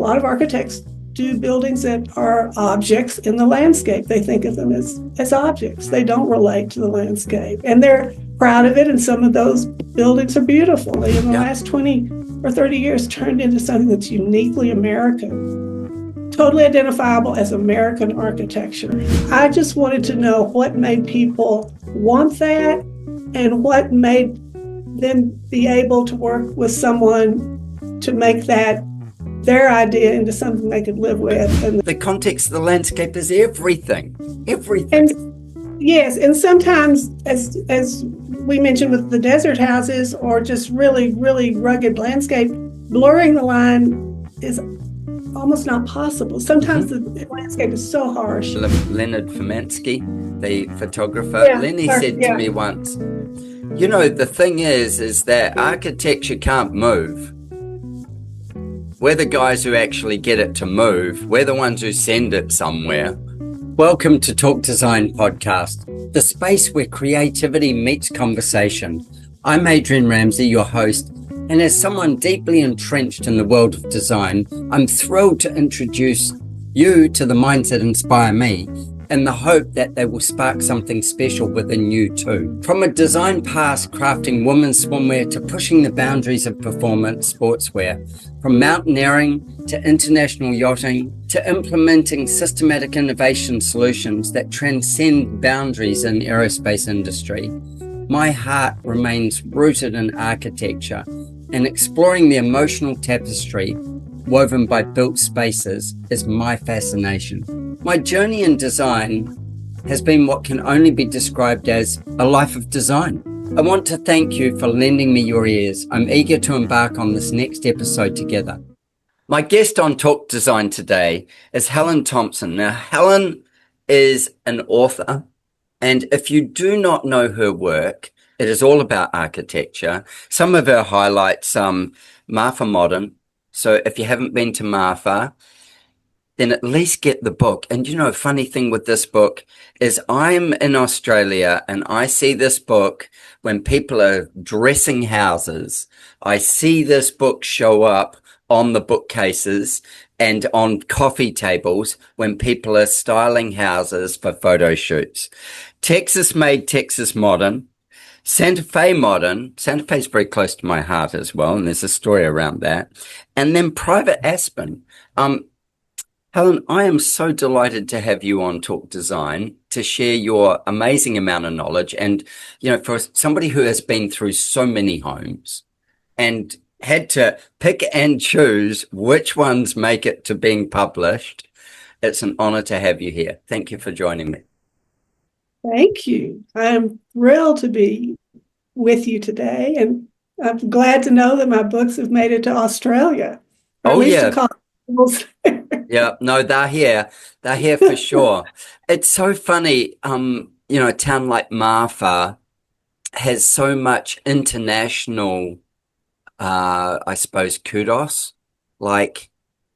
lot of architects do buildings that are objects in the landscape. They think of them as objects. They don't relate to the landscape. And they're proud of it, and some of those buildings are beautiful. They, in the last 20 or 30 years, turned into something that's uniquely American, totally identifiable as American architecture. I just wanted to know what made people want that and what made them be able to work with someone to make that their idea into something they could live with. And the context of the landscape is everything. And, yes, and sometimes, as we mentioned with the desert houses or just really, really rugged landscape, blurring the line is almost not possible. Sometimes the landscape is so harsh. Leonard Fomansky, the photographer, Lenny said to me once, you know, the thing is that architecture can't move. We're the guys who actually get it to move. We're the ones who send it somewhere. Welcome to Talk Design Podcast, the space where creativity meets conversation. I'm Adrian Ramsay, your host, and as someone deeply entrenched in the world of design, I'm thrilled to introduce you to the minds that inspire me, in the hope that they will spark something special within you too. From a design past crafting women's swimwear to pushing the boundaries of performance sportswear, from mountaineering to international yachting to implementing systematic innovation solutions that transcend boundaries in aerospace industry, my heart remains rooted in architecture and exploring the emotional tapestry woven by built spaces is my fascination. My journey in design has been what can only be described as a life of design. I want to thank you for lending me your ears. I'm eager to embark on this next episode together. My guest on Talk Design today is Helen Thompson. Now, Helen is an author, and if you do not know her work, it is all about architecture. Some of her highlights, Marfa Modern. So if you haven't been to Marfa, then at least get the book. And you know, funny thing with this book is I'm in Australia and I see this book when people are dressing houses. I see this book show up on the bookcases and on coffee tables when people are styling houses for photo shoots. Texas made Texas Modern. Santa Fe Modern. Santa Fe is very close to my heart as well, and there's a story around that. And then Private Aspen. Helen, I am so delighted to have you on Talk Design to share your amazing amount of knowledge. And, you know, for somebody who has been through so many homes and had to pick and choose which ones make it to being published, it's an honor to have you here. Thank you for joining me. Thank you. I'm thrilled to be with you today. And I'm glad to know that my books have made it to Australia. Oh, yeah. Yeah, no, they're here for sure. It's so funny. You know, a town like Marfa has so much international, I suppose, kudos. Like,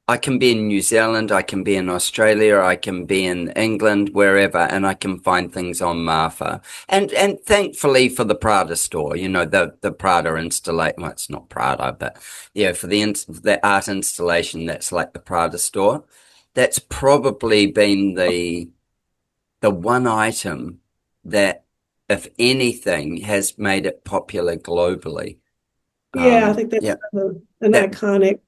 I can be in New Zealand, I can be in Australia, I can be in England, wherever, and I can find things on Marfa. And thankfully for the Prada store, you know, the Prada installation, well, it's not Prada, but yeah, for the art installation that's like the Prada store, that's probably been the one item that, if anything, has made it popular globally. Yeah, I think that's an iconic.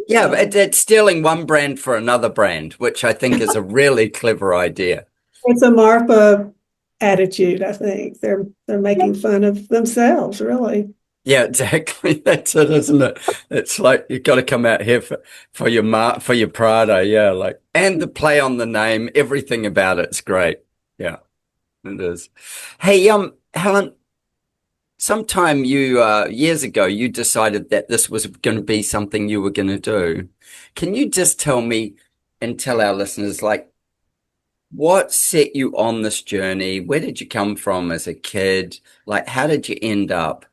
Yeah, but it's stealing one brand for another brand, which I think is a really clever idea. It's a Marfa attitude, I think. They're making fun of themselves, really. Yeah, exactly. That's it, isn't it? It's like you've got to come out here for your Prada, yeah, like, and the play on the name, everything about it's great. Yeah, it is. Hey, Helen, sometime years ago, you decided that this was going to be something you were going to do. Can you just tell me and tell our listeners, like, what set you on this journey? Where did you come from as a kid? Like, how did you end up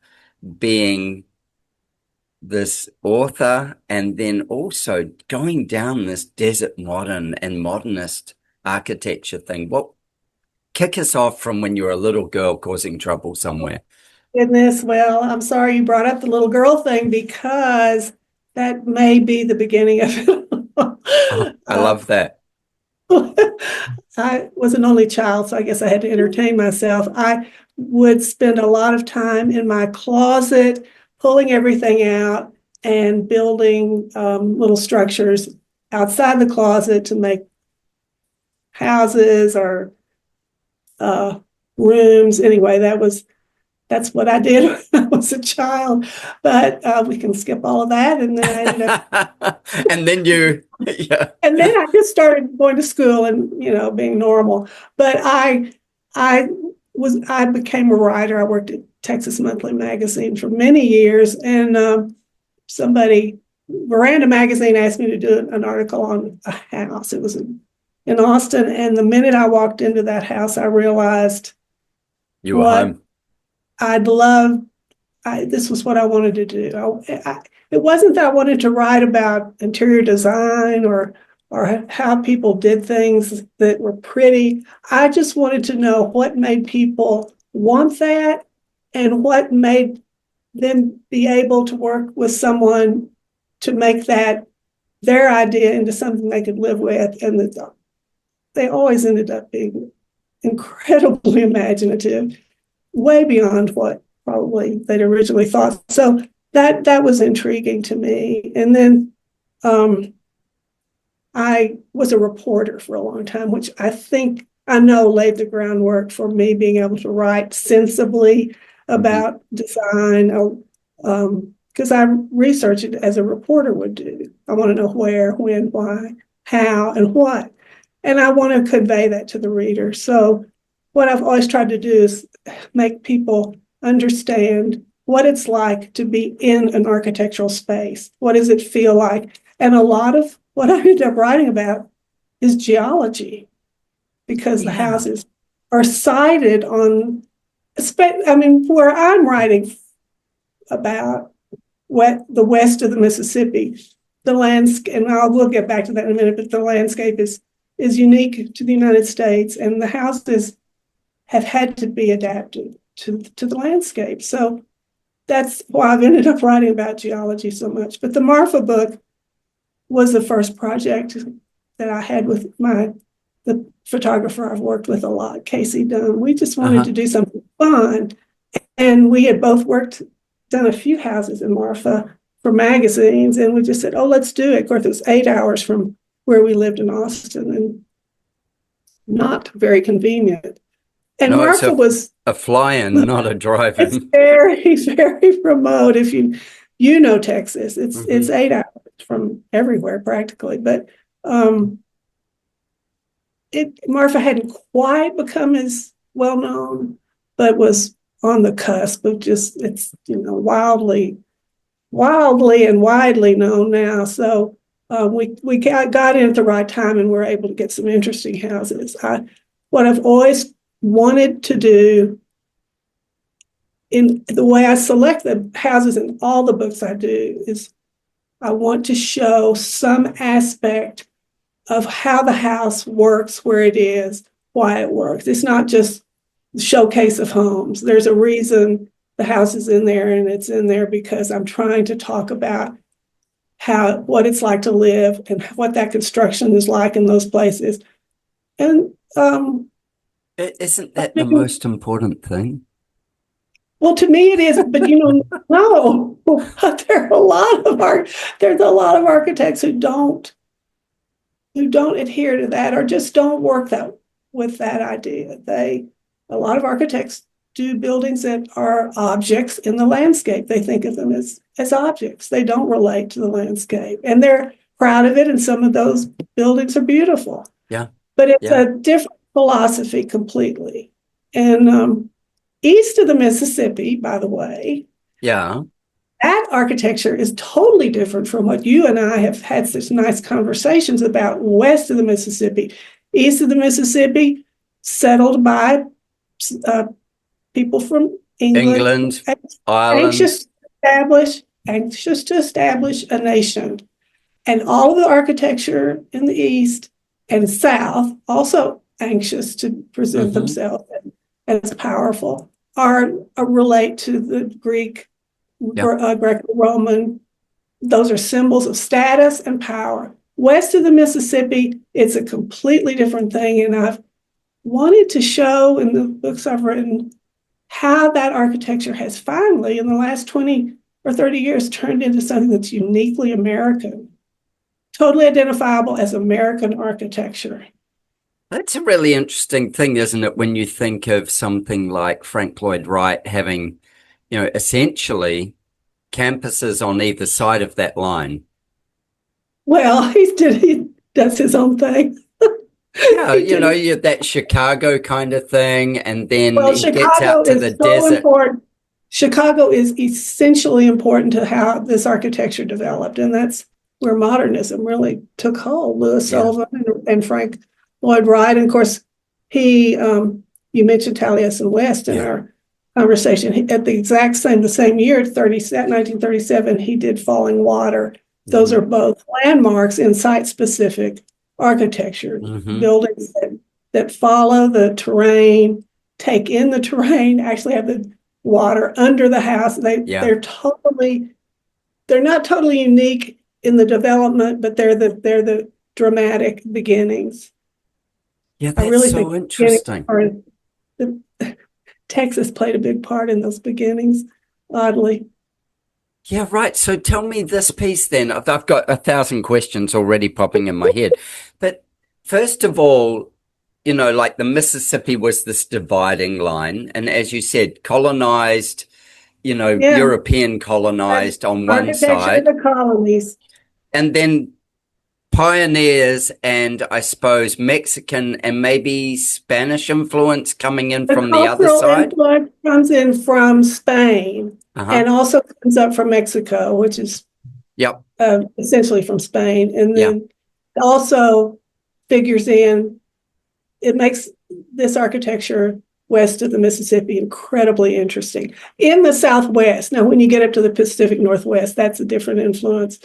being this author and then also going down this desert modern and modernist architecture thing? What kick us off from when you were a little girl causing trouble somewhere? Goodness, well, I'm sorry you brought up the little girl thing, because that may be the beginning of it. Oh, I love that. I was an only child, so I guess I had to entertain myself. I would spend a lot of time in my closet, pulling everything out and building little structures outside the closet to make houses or rooms. Anyway, that's what I did when I was a child. But we can skip all of that, and then I ended up. And then yeah. And then I just started going to school and being normal. But I became a writer. I worked at Texas Monthly Magazine for many years, and Veranda Magazine asked me to do an article on a house. It was in Austin, and the minute I walked into that house, I realized you were home. I'd love. This was what I wanted to do. It wasn't that I wanted to write about interior design or how people did things that were pretty. I just wanted to know what made people want that and what made them be able to work with someone to make that their idea into something they could live with. And they always ended up being incredibly imaginative, way beyond what probably they'd originally thought. So that was intriguing to me. And then I was a reporter for a long time, which I know laid the groundwork for me being able to write sensibly about design, because I research it as a reporter would do. I want to know where, when, why, how, and what. And I want to convey that to the reader. So what I've always tried to do is make people understand what it's like to be in an architectural space. What does it feel like? And a lot of what I ended up writing about is geology, because the houses are sited on, where I'm writing about the west of the Mississippi, the landscape, and we'll get back to that in a minute, but the landscape is unique to the United States, and the houses have had to be adapted to the landscape. So that's why I've ended up writing about geology so much. But the Marfa book was the first project that I had with the photographer I've worked with a lot, Casey Dunn. We just wanted to do something fun. And we had both done a few houses in Marfa for magazines, and we just said, oh, let's do it. Of course, it was 8 hours from where we lived in Austin, and not very convenient. And no, Marfa was a fly-in, not a drive-in. It's very, very remote. If you know Texas, it's 8 hours from everywhere practically. But Marfa hadn't quite become as well known, but was on the cusp of it's wildly and widely known now. So we got in at the right time, and we're able to get some interesting houses. What I've always wanted to do in the way I select the houses in all the books I do is I want to show some aspect of how the house works, where it is, why it works. It's not just the showcase of homes. There's a reason the house is in there, and it's in there because I'm trying to talk about what it's like to live and what that construction is like in those places. And isn't that the most important thing? Well, to me it is, but no. There's a lot of architects who don't adhere to that, or just don't work with that idea. A lot of architects do buildings that are objects in the landscape. They think of them as objects. They don't relate to the landscape, and they're proud of it. And some of those buildings are beautiful. Yeah, but it's a different philosophy completely. And east of the Mississippi, by the way, that architecture is totally different from what you and I have had such nice conversations about west of the Mississippi. East of the Mississippi, settled by people from England, Ireland, anxious to establish a nation. And all of the architecture in the east and south, also anxious to present themselves as powerful, relate to the Greco-Roman those are symbols of status and power. West of the Mississippi, it's a completely different thing. And I've wanted to show in the books I've written how that architecture has finally, in the last 20 or 30 years, turned into something that's uniquely American, totally identifiable as American architecture. That's a really interesting thing, isn't it? When you think of something like Frank Lloyd Wright having, essentially campuses on either side of that line. Well, he does his own thing. Yeah, that Chicago kind of thing, and then he gets out to the desert. Important. Chicago is essentially important to how this architecture developed, and that's where modernism really took hold. Louis Sullivan and Frank Lloyd Wright, and of course, you mentioned Taliesin West in our conversation. At the same year, 1937, he did Falling Water. Those are both landmarks in site-specific architecture, buildings that follow the terrain, take in the terrain, actually have the water under the house. They're not totally unique in the development, but they're the dramatic beginnings. Yeah, that's really so interesting. Texas played a big part in those beginnings, oddly. Yeah, right. So tell me this piece then. I've got 1,000 questions already popping in my head. But first of all, like the Mississippi was this dividing line. And as you said, colonized, European colonized on one side. The colonies. And then pioneers and I suppose Mexican and maybe Spanish influence coming in from the other side. Influence comes in from Spain and also comes up from Mexico, which is essentially from Spain, and then also figures in. It makes this architecture west of the Mississippi incredibly interesting. In the Southwest, now when you get up to the Pacific Northwest, that's a different influence.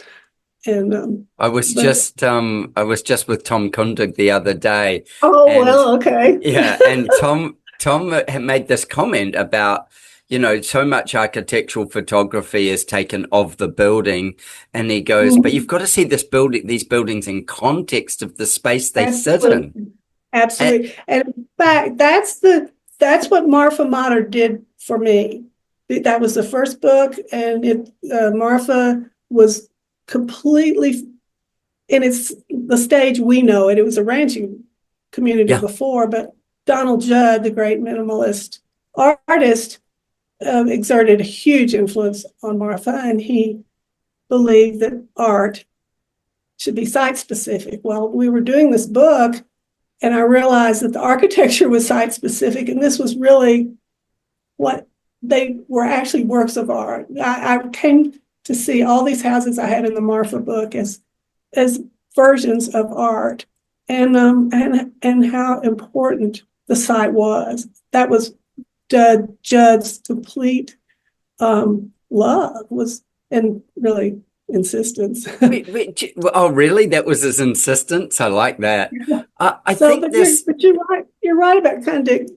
And I was just with Tom Kundig the other day. Oh, well, okay. Yeah, and Tom had made this comment about, so much architectural photography is taken of the building, and he goes, but you've got to see these buildings in context of the space they sit in. Absolutely. And in fact, that's what Marfa Modern did for me. That was the first book, and Marfa was completely, and it's the stage we know it. It was a ranching community before, but Donald Judd, the great minimalist artist, exerted a huge influence on Marfa, and he believed that art should be site-specific. Well, we were doing this book, and I realized that the architecture was site-specific, and this was really what they were actually works of art. I came to see all these houses I had in the Marfa book as versions of art, and how important the site was. That was Judd's complete love was, and really insistence. Oh, really? That was his insistence? I like that. Yeah. But you're right about Kundig.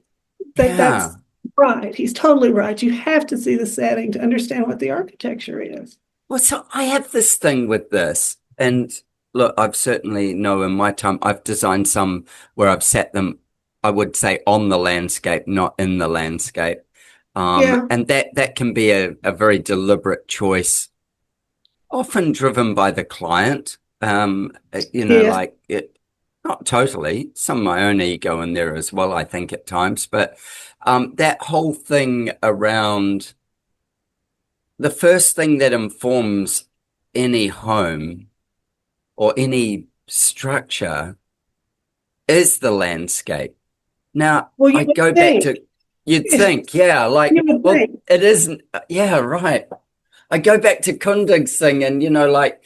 That's right. He's totally right. You have to see the setting to understand what the architecture is. Well, so I have this thing with this, and look, I've certainly in my time, I've designed some where I've set them, I would say, on the landscape, not in the landscape. And that can be a very deliberate choice, often driven by the client. Like it, not totally, some of my own ego in there as well, I think at times, but that whole thing around the first thing that informs any home or any structure is the landscape. Now, I go back to, you'd think, it isn't, right. I go back to Kundig's thing, and, like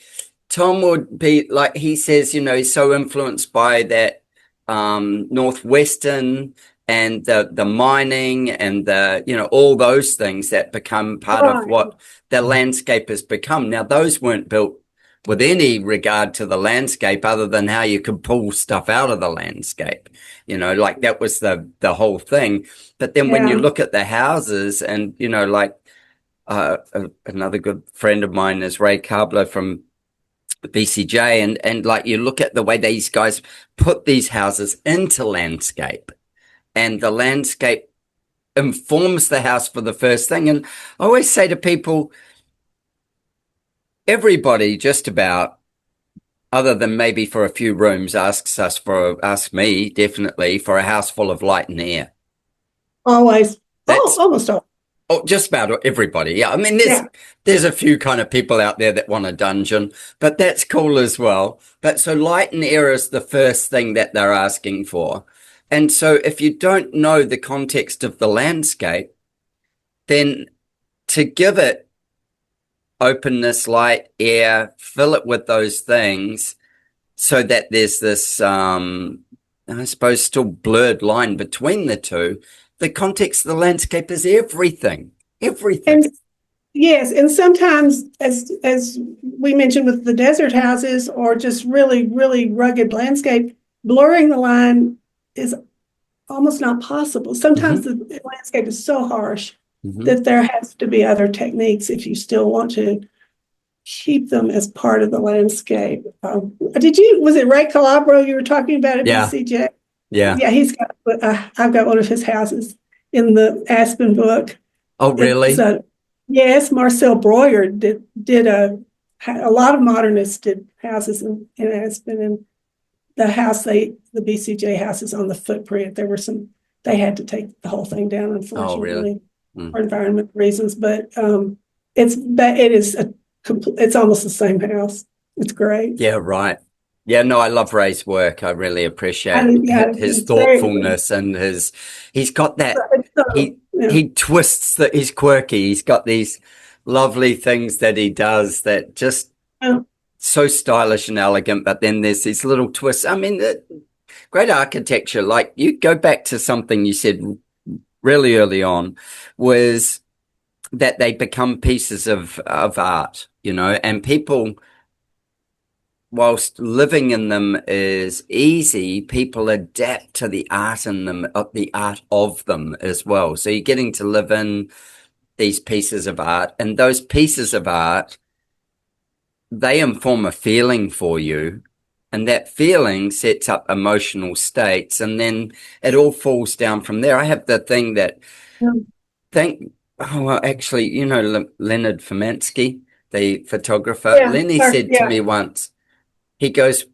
Tom would be like, he says, he's so influenced by that Northwestern and the mining and the, all those things that become part of what the landscape has become. Now, those weren't built with any regard to the landscape other than how you could pull stuff out of the landscape, like that was the whole thing. But then when you look at the houses and, like Another good friend of mine is Ray Carblow from BCJ, and like you look at the way these guys put these houses into landscape, and the landscape informs the house for the first thing. And I always say to people, everybody just about, other than maybe for a few rooms, asks me definitely for a house full of light and air. Always. Almost all. Oh, just about everybody. Yeah. I mean, there's a few kind of people out there that want a dungeon, but that's cool as well. But so light and air is the first thing that they're asking for. And so if you don't know the context of the landscape, then to give it openness, light, air, fill it with those things so that there's this, I suppose, still blurred line between the two. The context of the landscape is everything. Everything. And yes, and sometimes, as we mentioned with the desert houses or just really, really rugged landscape, blurring the line is almost not possible. Sometimes the landscape is so harsh that there has to be other techniques if you still want to keep them as part of the landscape. Was it Ray Calabro you were talking about at BCJ? Yeah, he's got. I've got one of his houses in the Aspen book. Oh, really? Yes, Marcel Breuer did a lot of modernists did houses in Aspen, and the BCJ house is on the footprint. They had to take the whole thing down, unfortunately, for environmental reasons. But it's almost the same house. It's great. Yeah, right. Yeah, no, I love Ray's work. I really appreciate his thoughtfulness and he's got that, he twists that he's quirky. He's got these lovely things that he does that just so stylish and elegant, but then there's these little twists. I mean, great architecture, like you go back to something you said really early on, was that they become pieces of art, and people, whilst living in them is easy, people adapt to the art in them, the art of them as well. So you're getting to live in these pieces of art, and those pieces of art, they inform a feeling for you, and that feeling sets up emotional states, and then it all falls down from there. I have the thing that actually, Leonard Fomansky, the photographer, Lenny said to me once, he goes,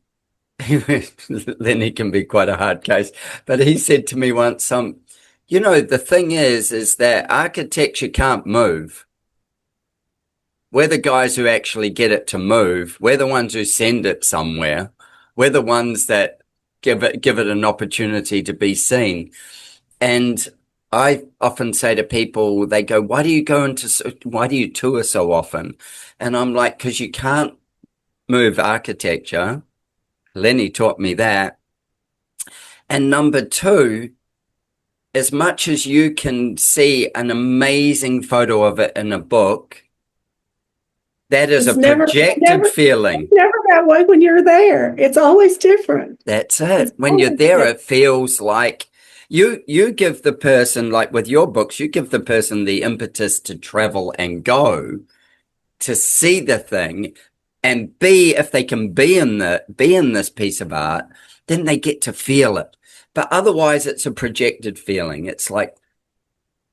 Lenny can be quite a hard case, but he said to me once, the thing is that architecture can't move. We're the guys who actually get it to move. We're the ones who send it somewhere. We're the ones that give it an opportunity to be seen. And I often say to people, they go, why do you tour so often? And I'm like, because you can't move architecture. Lenny taught me that. And number two, as much as you can see an amazing photo of it in a book, that is a projected feeling. It's never that way when you're there. It's always different. That's it. When you're there, it feels like you give the person, like with your books, you give the person the impetus to travel and go to see the thing. And if they can be in this piece of art, then they get to feel it. But otherwise, it's a projected feeling. It's like,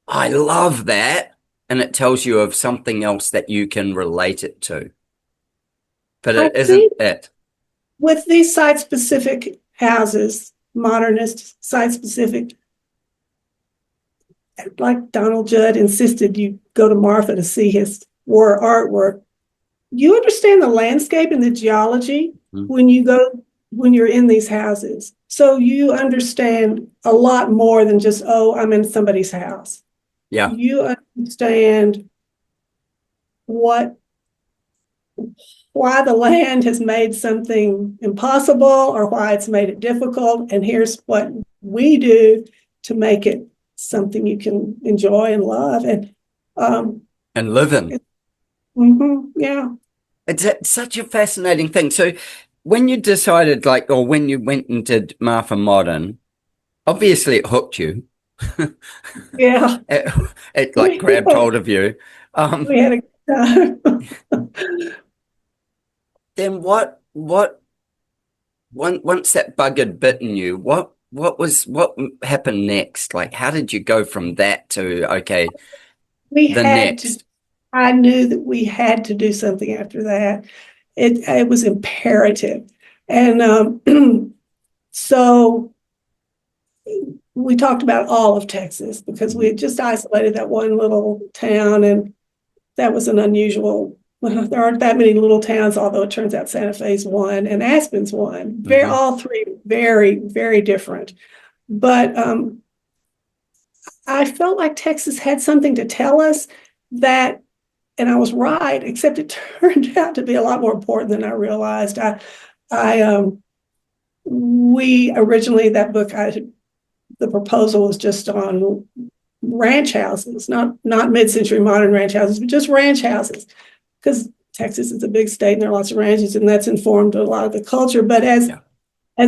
I love that. And it tells you of something else that you can relate it to. But it isn't it. With these site-specific houses, modernist, site-specific, like Donald Judd insisted you go to Marfa to see his artwork. You understand the landscape and the geology when you're in these houses. So you understand a lot more than just, I'm in somebody's house. Yeah. You understand why the land has made something impossible or why it's made it difficult. And here's what we do to make it something you can enjoy and love and live in. Yeah. It's such a fascinating thing. So when you decided, or when you went and did Marfa Modern, obviously it hooked you. Yeah. it grabbed hold of you. We had a good time. Then once that bug had bitten you, what happened next? Like, how did you go from that to, okay, the next? I knew that we had to do something after that. It was imperative. And so we talked about all of Texas because we had just isolated that one little town, and that was an unusual. Well, there aren't that many little towns, although it turns out Santa Fe's one and Aspen's one. All three very, very different. But I felt like Texas had something to tell us that, and I was right, except it turned out to be a lot more important than I realized. We originally, that book, the proposal was just on ranch houses, not mid-century modern ranch houses, but just ranch houses, because Texas is a big state and there are lots of ranches, and that's informed a lot of the culture. But as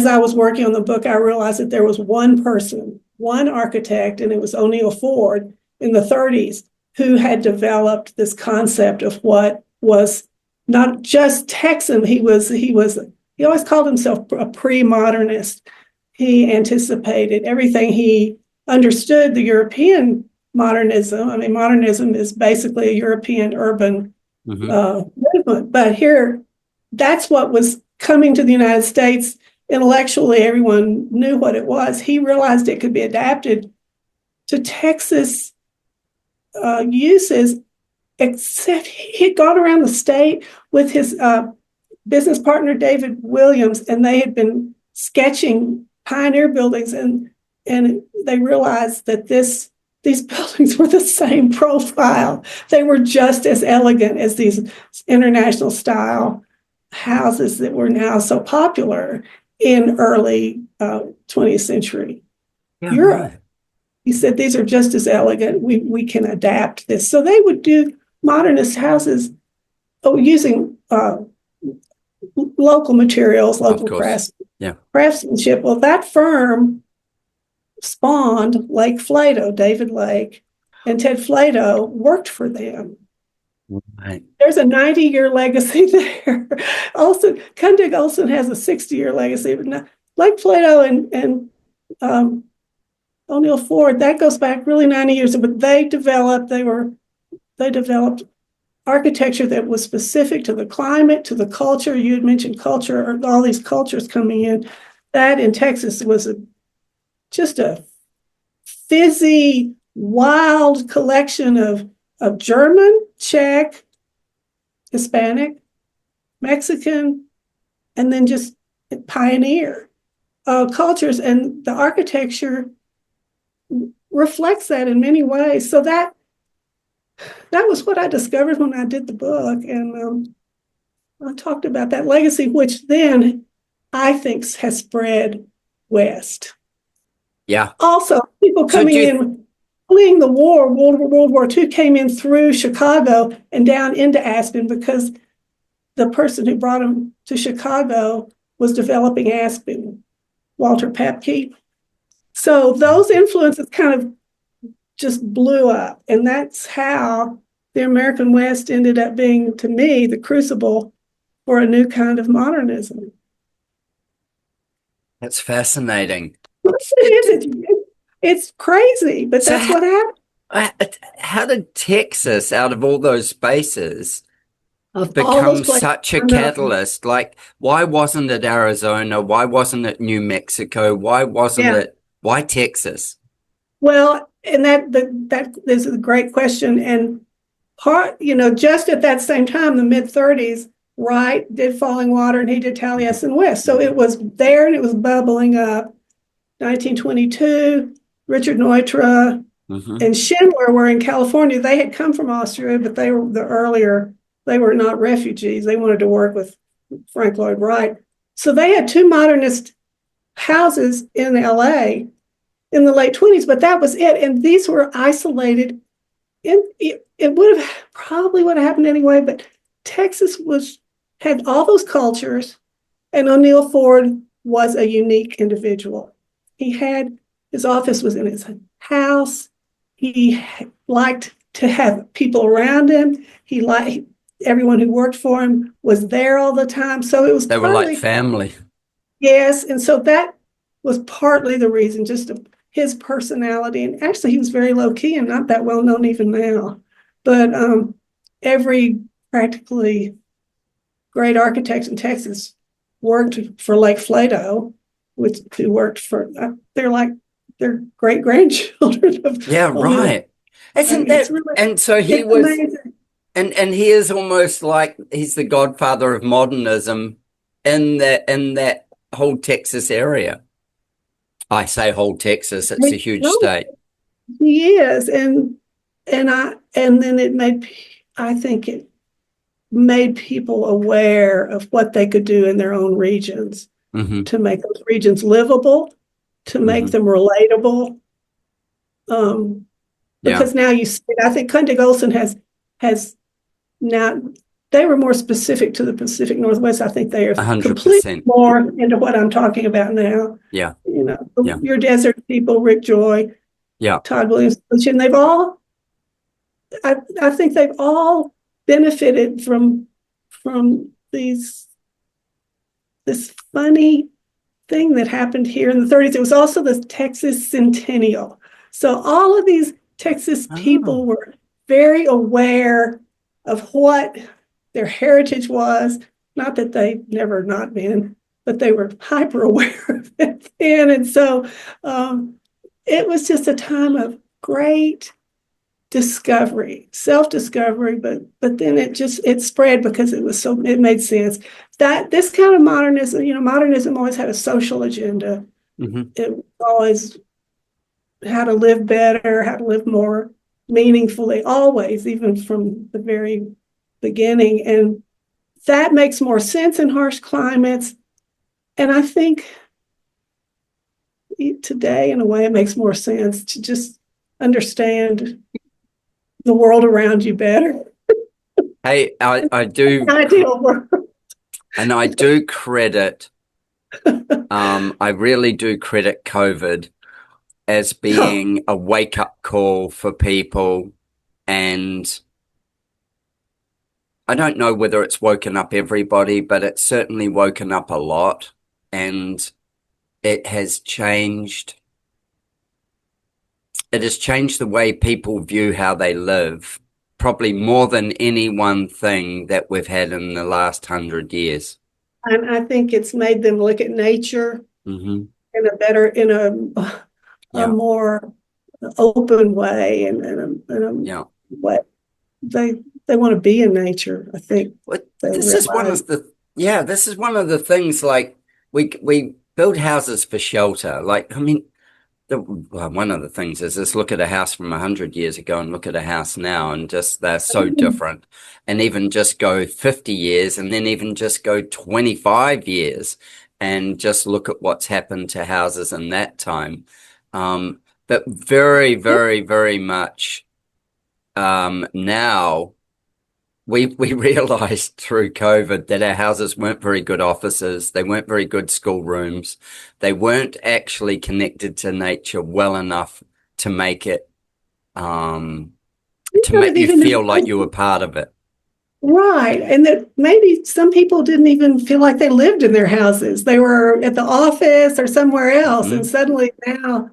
I was working on the book, I realized that there was one person, one architect, and it was O'Neill Ford in the 30s, who had developed this concept of what was not just Texan. He always called himself a pre-modernist. He anticipated everything. He understood the European modernism. I mean, modernism is basically a European urban movement. But here, that's what was coming to the United States. Intellectually, everyone knew what it was. He realized it could be adapted to Texas uses, except he had gone around the state with his business partner, David Williams, and they had been sketching pioneer buildings, and they realized that these buildings were the same profile. They were just as elegant as these international style houses that were now so popular in early 20th century Europe. Right. He said, these are just as elegant. We can adapt this. So they would do modernist houses using local materials, local craftsmanship. Well, that firm spawned Lake Flato. David Lake and Ted Flato worked for them. Right. There's a 90-year legacy there. Kundig Olson has a 60-year legacy. But Lake Flato and O'Neill Ford, that goes back really 90 years. But they developed architecture that was specific to the climate, to the culture. You had mentioned culture, or all these cultures coming in. That in Texas was just a fizzy, wild collection of German, Czech, Hispanic, Mexican, and then just pioneer cultures. And the architecture reflects that in many ways. So that was what I discovered when I did the book. And I talked about that legacy, which then I think has spread west. Yeah. Also, people coming in, fleeing the war, World War II, came in through Chicago and down into Aspen because the person who brought them to Chicago was developing Aspen, Walter Paepcke. So those influences kind of just blew up. And that's how the American West ended up being, to me, the crucible for a new kind of modernism. That's fascinating. It's crazy, but that's what happened. How did Texas, out of all those spaces, become such a catalyst? Like, why wasn't it Arizona? Why wasn't it New Mexico? Why wasn't it? Why Texas? Well, and that is a great question. And just at that same time, the mid-30s, Wright did Falling Water and he did Taliesin West. So it was there and it was bubbling up. 1922, Richard Neutra and Schindler were in California. They had come from Austria, but they were not refugees. They wanted to work with Frank Lloyd Wright. So they had two modernist houses in LA in the late 20s, but that was it. And these were isolated. It would have happened anyway, but Texas had all those cultures, and O'Neill Ford was a unique individual. His office was in his house. He liked to have people around him. He liked everyone who worked for him was there all the time. So it was They were like family. Yes. And so that was partly the reason, just his personality. And actually, he was very low key and not that well known even now. But every practically great architect in Texas worked for like Flato, who worked for, they're great grandchildren of. Yeah, right. Isn't that, really, and so he was, amazing. And he is almost like he's the godfather of modernism in that whole Texas area. I say whole Texas, it's a huge state. He is, and then I think it made people aware of what they could do in their own regions to make those regions livable, to make them relatable. Because now you see, I think Kundig Olson has now, they were more specific to the Pacific Northwest. I think they are 100%. Completely more into what I'm talking about now. Yeah. Your desert people, Rick Joy, Todd Williams, and they've all, I think they've all benefited from this funny thing that happened here in the 30s. It was also the Texas Centennial. So all of these Texas people were very aware of what their heritage was. Not that they've never not been, but they were hyper aware of it then. And so it was just a time of great discovery, self-discovery, but then it spread because it made sense. That this kind of modernism, modernism always had a social agenda. It always how to live better, how to live more meaningfully, always, even from the very beginning. And that makes more sense in harsh climates. And I think today, in a way, it makes more sense to just understand the world around you better. Hey, I do. Ideal world. And I do credit, I really do credit COVID as being a wake-up call for people. And I don't know whether it's woken up everybody, but it's certainly woken up a lot. And it has changed. It has changed the way people view how they live, probably more than any one thing that we've had in the last 100 years. And I think it's made them look at nature in a more open way, and way they want to be in nature. I think this is one of the things. Like we build houses for shelter. Like, I mean, one of the things is just look at a house from 100 years ago and look at a house now, and just they're so different. And even just go 50 years, and then even just go 25 years, and just look at what's happened to houses in that time. But very, very, very much now we realized through COVID that our houses weren't very good offices. They weren't very good schoolrooms. They weren't actually connected to nature well enough to make it, to make you feel like you were part of it. Right. And that maybe some people didn't even feel like they lived in their houses. They were at the office or somewhere else. And suddenly now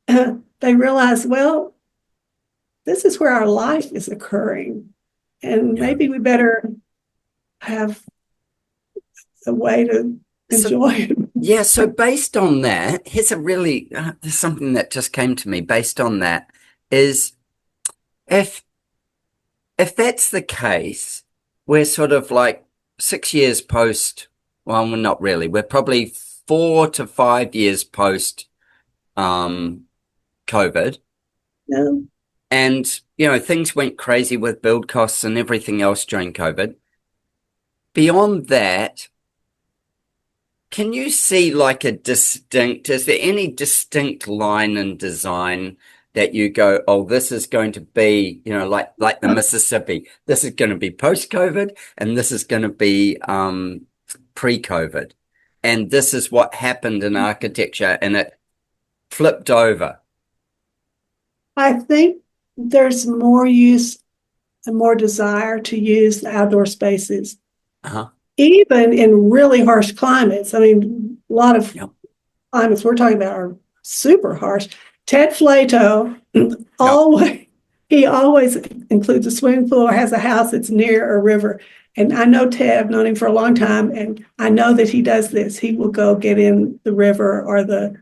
they realize, well, this is where our life is occurring. And maybe we better have a way to enjoy it. Yeah. So based on that, here's there's something that just came to me based on that is if that's the case, we're sort of like 6 years post, well, we're not really, we're probably 4 to 5 years post COVID. Yeah. And, things went crazy with build costs and everything else during COVID. Beyond that, can you see like is there any distinct line in design that you go, oh, this is going to be, like the Mississippi, this is going to be post-COVID, and this is going to be pre-COVID. And this is what happened in architecture, and it flipped over. I think there's more use and more desire to use the outdoor spaces, even in really harsh climates. I mean, a lot of climates we're talking about are super harsh. Ted Flato always includes a swimming pool or has a house that's near a river. And I know Ted, I've known him for a long time, and I know that he does this. He will go get in the river or the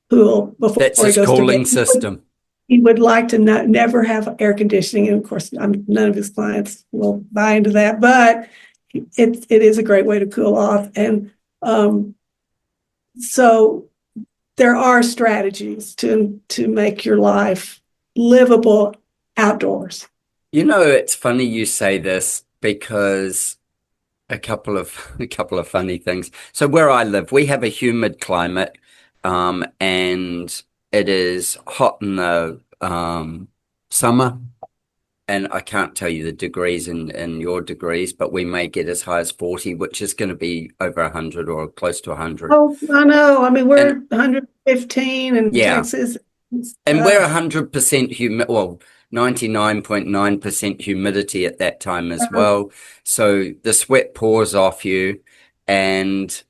pool before That's he his goes cooling to bed. system. He would like to never have air conditioning. And of course, none of his clients will buy into that, but it is a great way to cool off. And so there are strategies to make your life livable outdoors. You know, it's funny you say this, because a couple of funny things. So where I live, we have a humid climate, and it is hot in the summer, and I can't tell you the degrees in your degrees, but we may get as high as 40, which is going to be over 100 or close to 100. Oh, I know. I mean, we're 115 in Texas. And we're 100% humid, well, 99.9% humidity at that time as well. So the sweat pours off you. And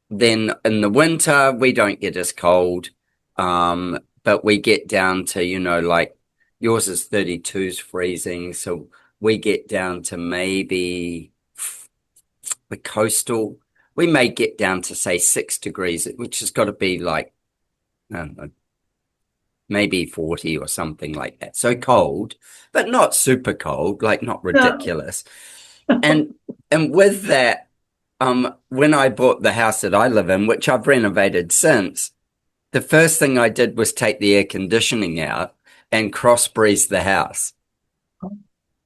then in the winter, we don't get as cold. But we get down to, you know, like yours is 32's freezing. So we get down to maybe the coastal. We may get down to, say, 6 degrees, which has got to be like, I don't know, maybe 40 or something like that. So cold, but not super cold, like not ridiculous. No. And with that, when I bought the house that I live in, which I've renovated since, the first thing I did was take the air conditioning out and cross breeze the house.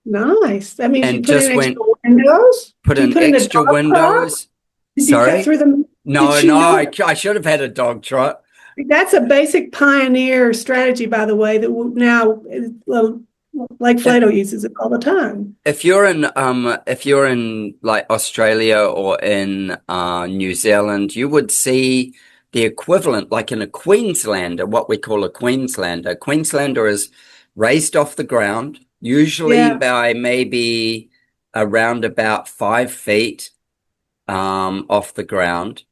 Nice. That means and you put just in extra windows? Put in extra windows. Did you cut through them? No, I should have had a Dogtrot. That's a basic pioneer strategy, by the way, that now, like Flato uses it all the time. If you're in like Australia or in New Zealand, you would see the equivalent, like in a Queenslander, what we call a Queenslander. A Queenslander is raised off the ground, usually by maybe around about 5 feet off the ground.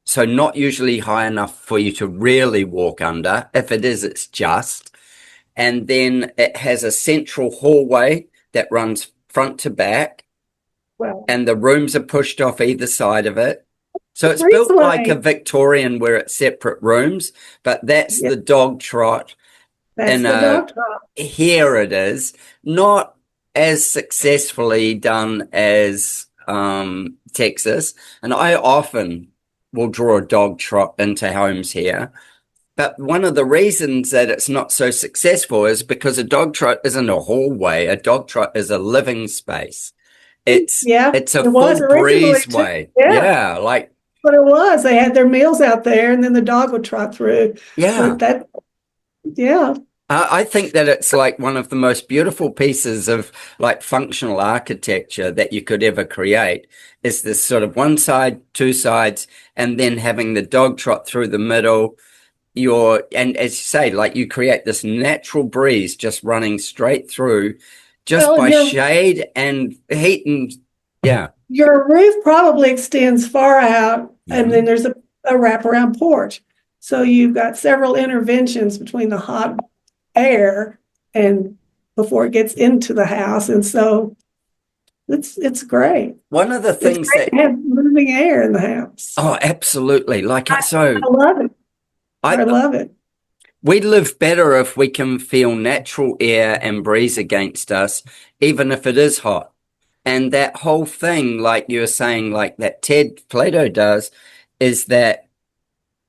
So not usually high enough for you to really walk under. If it is, it's just. And then it has a central hallway that runs front to back. Wow. And the rooms are pushed off either side of it. So it's built like a Victorian where it's separate rooms, but that's the Dogtrot. That's the Dogtrot. Here it is. Not as successfully done as Texas. And I often will draw a Dogtrot into homes here. But one of the reasons that it's not so successful is because a Dogtrot isn't a hallway. A Dogtrot is a living space. It's a full breezeway. Yeah, like. But it was. They had their meals out there, and then the dog would trot through. Yeah. Yeah. I think that it's like one of the most beautiful pieces of like functional architecture that you could ever create is this sort of one side, two sides, and then having the dog trot through the middle. And as you say, like you create this natural breeze just running straight through just by shade and heat and Your roof probably extends far out, and then there's a wraparound porch. So you've got several interventions between the hot air and before it gets into the house, and so it's great. One of the things that have moving air in the house. Oh, absolutely! I love it. I love it. We live better if we can feel natural air and breeze against us, even if it is hot. And that whole thing, like you were saying, like that Ted Flato does, is that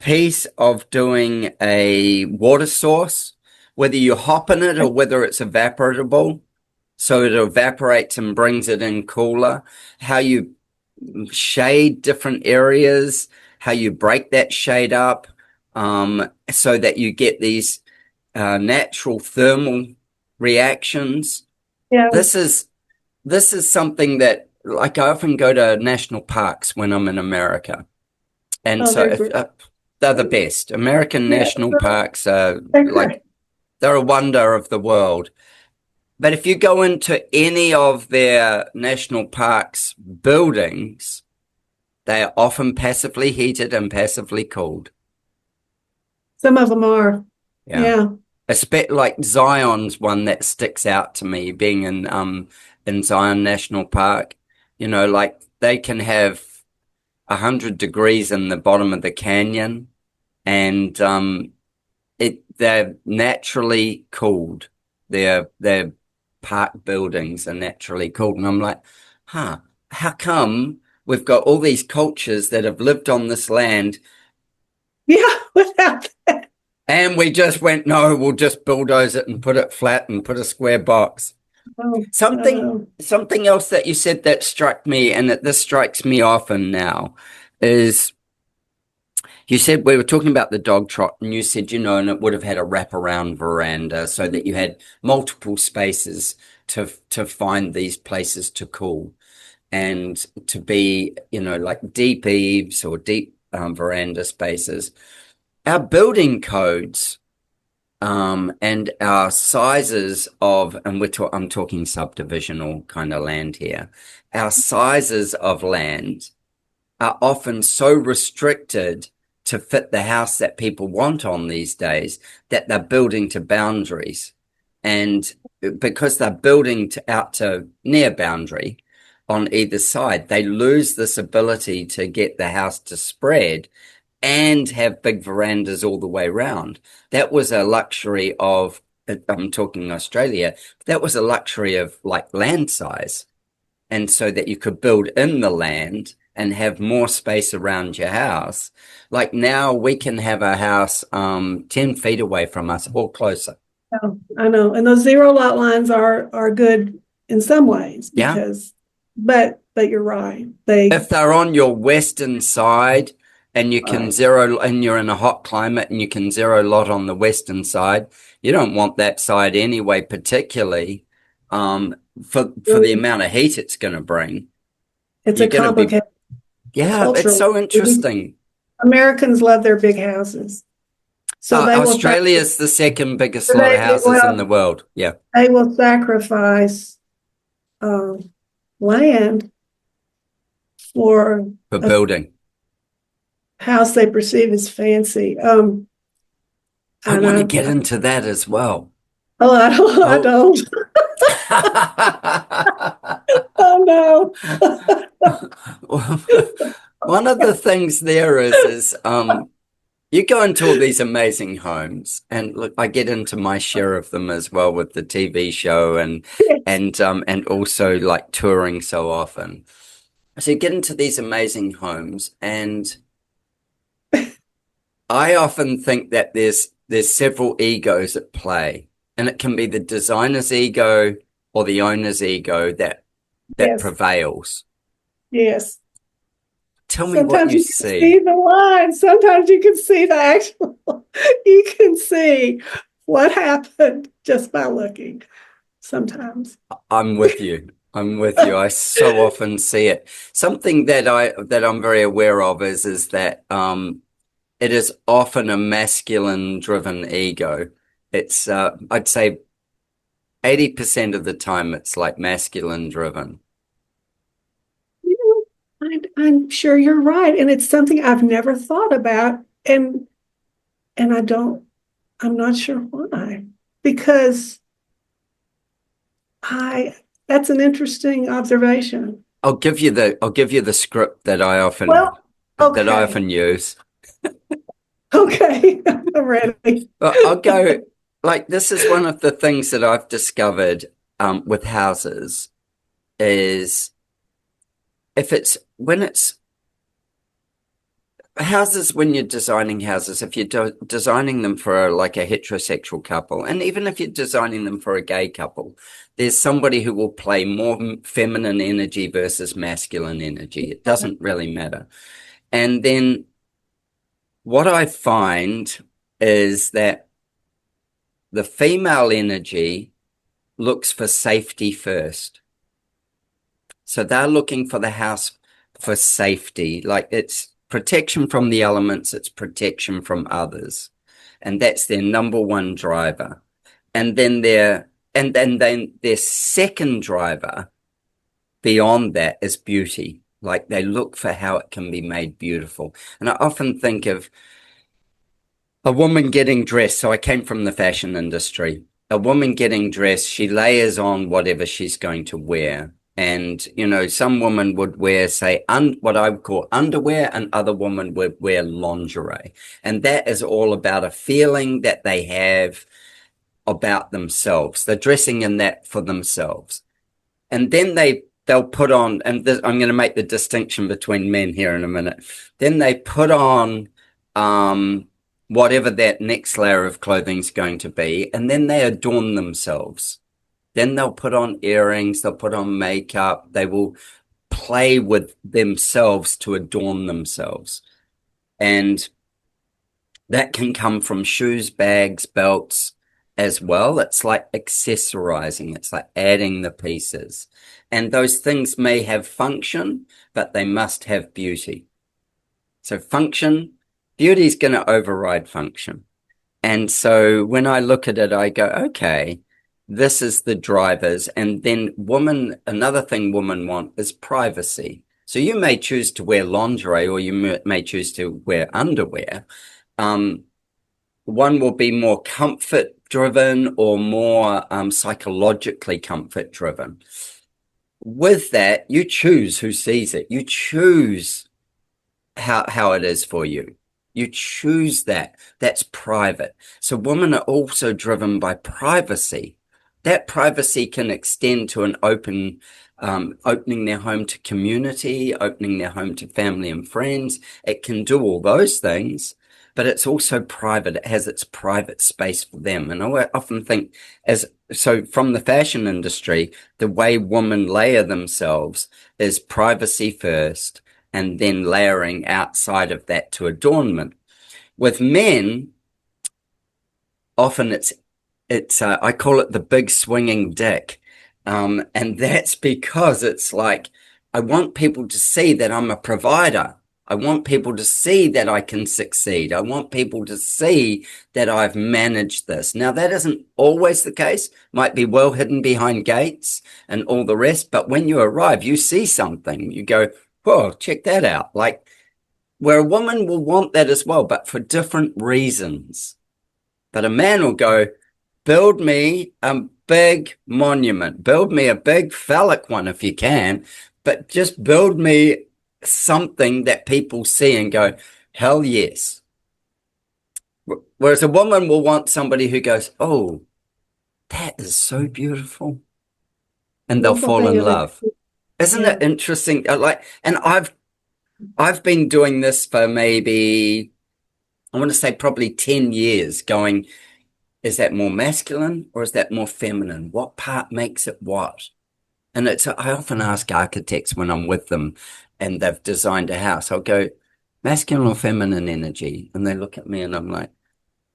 piece of doing a water source, whether you hop in it or whether it's evaporatable, so it evaporates and brings it in cooler, how you shade different areas, how you break that shade up, so that you get these natural thermal reactions. Yeah. This is something that, like, I often go to national parks when I'm in America. And they're the best. American national parks are like, They're a wonder of the world. But if you go into any of their national parks buildings, they are often passively heated and passively cooled. Some of them are. Yeah. Like Zion's one that sticks out to me, being in Zion National Park. You know, like they can have 100 degrees in the bottom of the canyon, and they're naturally cooled. Their park buildings are naturally cooled, and I'm like, how come we've got all these cultures that have lived on this land? Yeah, without that. And we just went, no, we'll just bulldoze it and put it flat and put a square box. Something else that you said that struck me, and that this strikes me often now, is you said, we were talking about the Dogtrot, and you said, and it would have had a wraparound veranda so that you had multiple spaces to find these places to cool, and to be, like deep eaves or deep veranda spaces. Our building codes and our sizes of, and I'm talking subdivisional kind of land here, our sizes of land are often so restricted to fit the house that people want on these days that they're building to boundaries. And because they're building out to near boundary on either side, they lose this ability to get the house to spread and have big verandas all the way round. That was a luxury of, I'm talking Australia, that was a luxury of like land size. And so that you could build in the land and have more space around your house. Like now we can have a house 10 feet away from us or closer. Oh, I know. And those zero lot lines are good in some ways because, but you're right. If they're on your western side, and you can zero, and you're in a hot climate and you can zero lot on the western side, you don't want that side anyway, particularly for the amount of heat it's going to bring. It's a complicated. It's so interesting. Americans love their big houses. So Australia's the second biggest lot of houses in the world. Yeah. They will sacrifice land for building. House they perceive as fancy. I want to get into that as well. Oh, I don't. Oh no. One of the things there is you go into all these amazing homes, and look, I get into my share of them as well with the TV show and also like touring so often. So you get into these amazing homes, and I often think that there's several egos at play, and it can be the designer's ego or the owner's ego that prevails. Yes. Tell me what you see. Sometimes you can see the line. Sometimes you can see the actual. You can see what happened just by looking. Sometimes. I'm with you. I so often see it. Something that I'm very aware of is that it is often a masculine-driven ego. It's I'd say 80% of the time it's like masculine-driven. I'm sure you're right, and it's something I've never thought about, and I'm not sure why, because that's an interesting observation. I'll give you the script that I often use. Okay, I'm ready. I'll go, like, this is one of the things that I've discovered with houses is when you're designing houses, if you're designing them for like a heterosexual couple, and even if you're designing them for a gay couple, there's somebody who will play more feminine energy versus masculine energy. It doesn't really matter. And then what I find is that the female energy looks for safety first. So they're looking for the house for safety, like it's protection from the elements, it's protection from others. And that's their number one driver. And then their second driver beyond that is beauty. Like they look for how it can be made beautiful. And I often think of a woman getting dressed. So I came from the fashion industry. A woman getting dressed, she layers on whatever she's going to wear. And, you know, some woman would wear, say, what I would call underwear, and other women would wear lingerie. And that is all about a feeling that they have about themselves. They're dressing in that for themselves. And then they'll put on, and I'm going to make the distinction between men here in a minute. Then they put on whatever that next layer of clothing is going to be, and then they adorn themselves. Then they'll put on earrings, they'll put on makeup, they will play with themselves to adorn themselves. And that can come from shoes, bags, belts as well. It's like accessorizing, it's like adding the pieces. And those things may have function, but they must have beauty. So function, beauty is going to override function. And so when I look at it, I go, okay, this is the drivers. And then another thing women want is privacy. So you may choose to wear lingerie, or you may choose to wear underwear. One will be more comfort driven or more psychologically comfort driven. With that, you choose who sees it. You choose how it is for you. You choose that. That's private. So women are also driven by privacy. That privacy can extend to an opening their home to community, opening their home to family and friends. It can do all those things, but it's also private. It has its private space for them. And I often think so from the fashion industry, the way women layer themselves is privacy first, and then layering outside of that to adornment. With men, often it's I call it the big swinging dick. And that's because it's like, I want people to see that I'm a provider. I want people to see that I can succeed. I want people to see that I've managed this. Now, that isn't always the case. Might be well hidden behind gates and all the rest. But when you arrive, you see something. You go, whoa, check that out. Like, where a woman will want that as well, but for different reasons. But a man will go, build me a big monument. Build me a big phallic one if you can. But just build me something that people see and go, hell yes. Whereas a woman will want somebody who goes, oh, that is so beautiful. And they'll fall in love. Isn't it interesting? And I've been doing this for maybe, I want to say probably 10 years, going, is that more masculine or is that more feminine? What part makes it what? And I often ask architects when I'm with them and they've designed a house, I'll go, masculine or feminine energy? And they look at me and I'm like,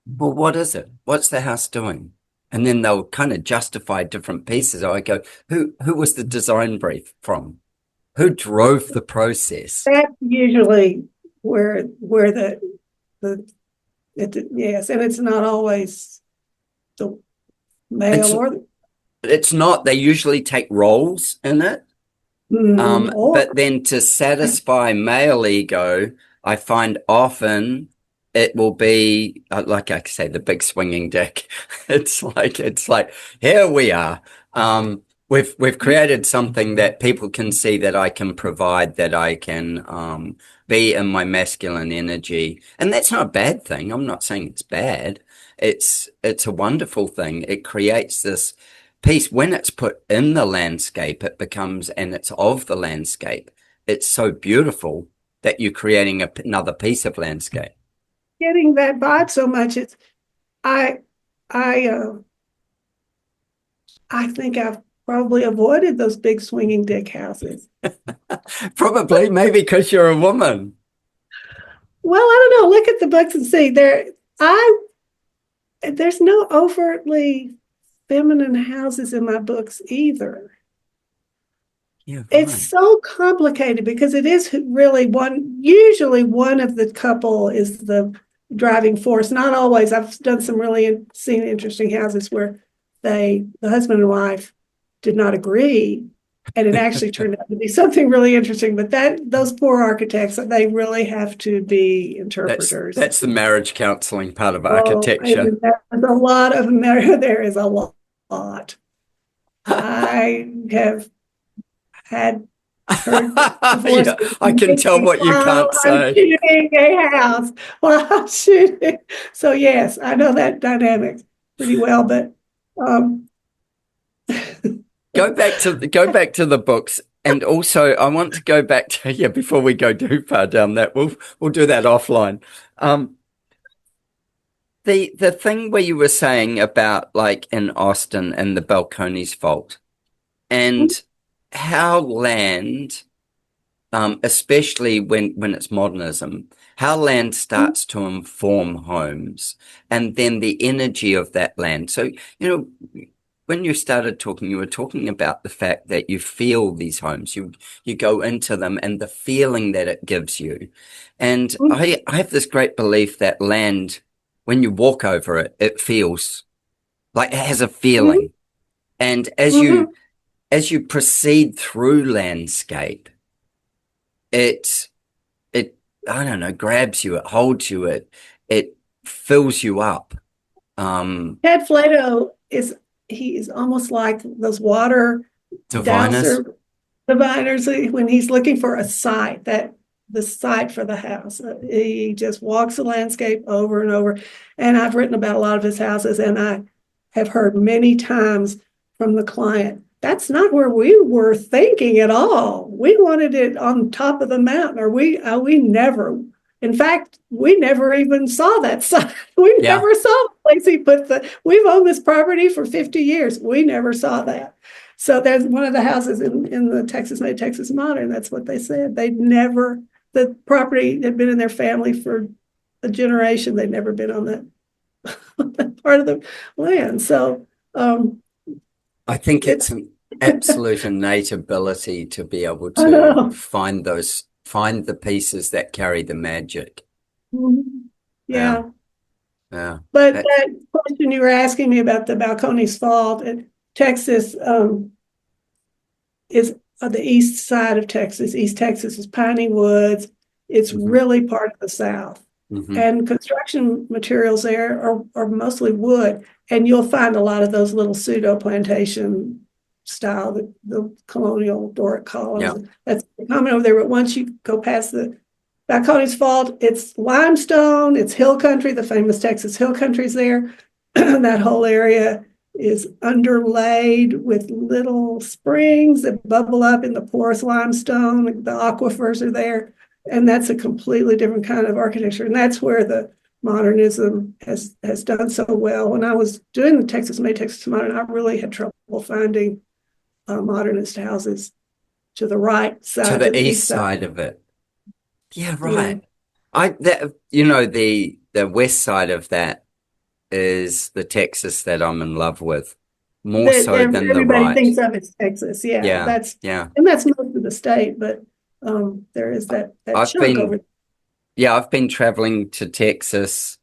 well, what is it? What's the house doing? And then they'll kind of justify different pieces. I go, who was the design brief from? Who drove the process? That's usually where yes, and it's not always the male it's not. They usually take roles in it. But then to satisfy male ego, I find often it will be like I say, the big swinging dick. It's like here we are. We've created something that people can see that I can provide, that I can be in my masculine energy, and that's not a bad thing. I'm not saying it's bad. It's a wonderful thing. It creates this piece. When it's put in the landscape, it becomes, and it's of the landscape, it's so beautiful that you're creating another piece of landscape. Getting that vibe so much. I think I've probably avoided those big swinging dick houses. Probably, maybe because you're a woman. Well, I don't know. Look at the books and see. There's no overtly feminine houses in my books either. Yeah, it's so complicated because it is really usually one of the couple is the driving force. Not always. I've done some really seen interesting houses where the husband and wife did not agree, and it actually turned out to be something really interesting. But those poor architects, they really have to be interpreters. That's the marriage counseling part of architecture. There's a lot of there is a lot. I have heard yeah, I can tell what you can't say. Shooting a house while shooting. So yes, I know that dynamic pretty well. But go back to the books, and also I want to go back to before we go too far down that. We'll do that offline. The thing where you were saying about like in Austin and the Balcones fault, and how land, especially when it's modernism, how land starts to inform homes, and then the energy of that land. So, when you started talking, you were talking about the fact that you feel these homes, you go into them, and the feeling that it gives you. And I have this great belief that land, when you walk over it, it feels like it has a feeling. And as you proceed through landscape, it I don't know, grabs you, it holds you, it fills you up. Ted Flato is almost like those water diviners when he's looking for a site, the site for the house. He just walks the landscape over and over. And I've written about a lot of his houses, and I have heard many times from the client, that's not where we were thinking at all. We wanted it on top of the mountain, or we never. In fact, we never even saw that site. We never saw the place he put we've owned this property for 50 years. We never saw that. So there's one of the houses in the Texas Modern. That's what they said. The property had been in their family for a generation. They'd never been on that part of the land. So I think it's an absolute innate ability to be able to find the pieces that carry the magic. Yeah. But that question you were asking me about the Balcones Fault in Texas is the east side of Texas. East Texas is piney woods. It's really part of the South. And construction materials there are mostly wood. And you'll find a lot of those little pseudo plantation style, the colonial Doric columns. That's common over there. But once you go past the Balcones Fault, it's limestone, it's hill country, the famous Texas hill country's there. That whole area is underlaid with little springs that bubble up in the porous limestone. The aquifers are there. And that's a completely different kind of architecture. And that's where the modernism has done so well. When I was doing the Texas Modern, I really had trouble finding modernist houses to the right side, to the east side of it. Yeah, right. The west side of that is the Texas that I'm in love with, more so than the right. Everybody thinks of it's Texas. And that's most of the state, but there is that chunk over there. Yeah, I've been traveling to Texas,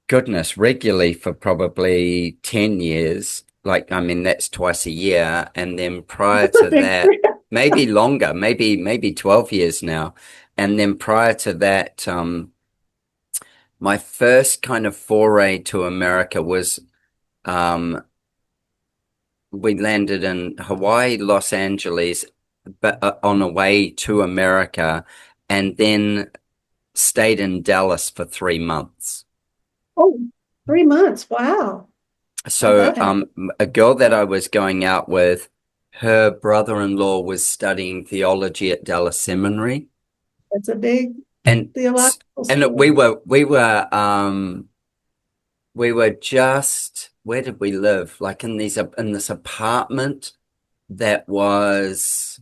regularly for probably 10 years. That's twice a year. And then prior to that, maybe longer, maybe 12 years now. And then prior to that, my first kind of foray to America was, we landed in Hawaii, Los Angeles, but on a way to America, and then stayed in Dallas for 3 months. Oh, 3 months. Wow. So a girl that I was going out with, her brother-in-law was studying theology at Dallas Seminary. That's a big theological school. And we were just, where did we live? Like in this apartment that was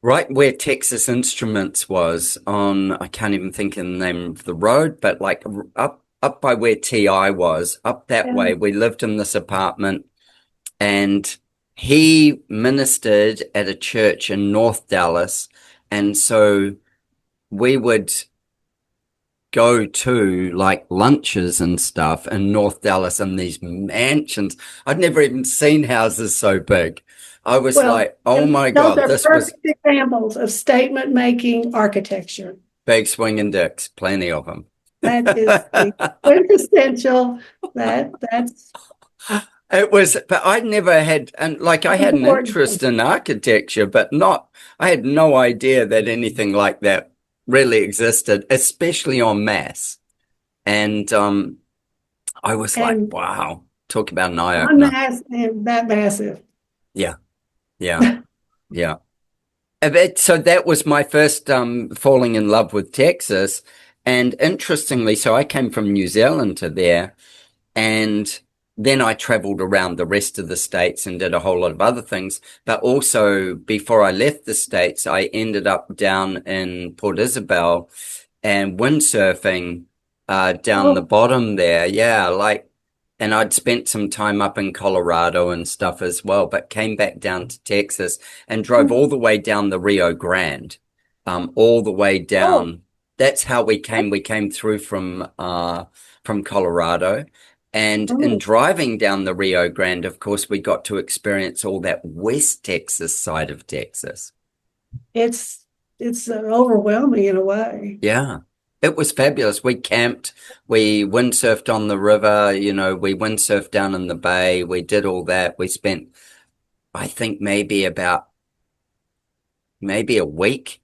right where Texas Instruments was on, I can't even think of the name of the road, but like up by where TI was, up that way. We lived in this apartment, and he ministered at a church in North Dallas. And so we would go to like lunches and stuff in North Dallas and these mansions. I'd never even seen houses so big. I was like, oh my God, those are this was perfect examples of statement making architecture. big swinging dicks, plenty of them. That is the quintessential. That's It was, but I'd never had, and like I had an interest in architecture, but I had no idea that anything like that really existed, especially en masse. And I was like, wow, talk about an eye opener. That massive. Yeah, yeah, yeah. So that was my first falling in love with Texas. And interestingly, so I came from New Zealand to there, and then I traveled around the rest of the states and did a whole lot of other things. But also before I left the states, I ended up down in Port Isabel and windsurfing down the bottom there. Yeah, and I'd spent some time up in Colorado and stuff as well, but came back down to Texas and drove all the way down the Rio Grande, all the way down. That's how we came. We came through from Colorado. And in driving down the Rio Grande, of course, we got to experience all that West Texas side of Texas. It's overwhelming in a way. Yeah, it was fabulous. We camped, we windsurfed on the river, we windsurfed down in the bay. We did all that. We spent, I think, maybe a week.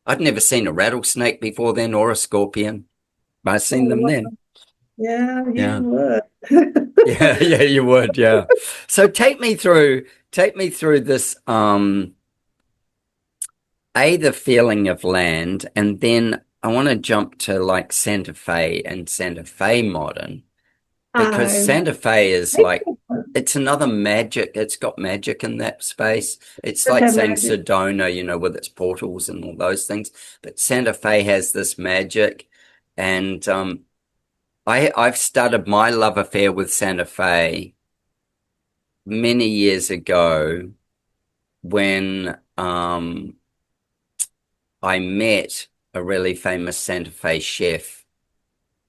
I'd never seen a rattlesnake before then or a scorpion. I've seen them then. Yeah, you would. yeah, you would. Yeah. So take me through this, the feeling of land, and then I want to jump to like Santa Fe and Santa Fe Modern, because Santa Fe is like, it's another magic. It's got magic in that space. It's like saying Sedona, with its portals and all those things. But Santa Fe has this magic. And I've started my love affair with Santa Fe many years ago when I met a really famous Santa Fe chef.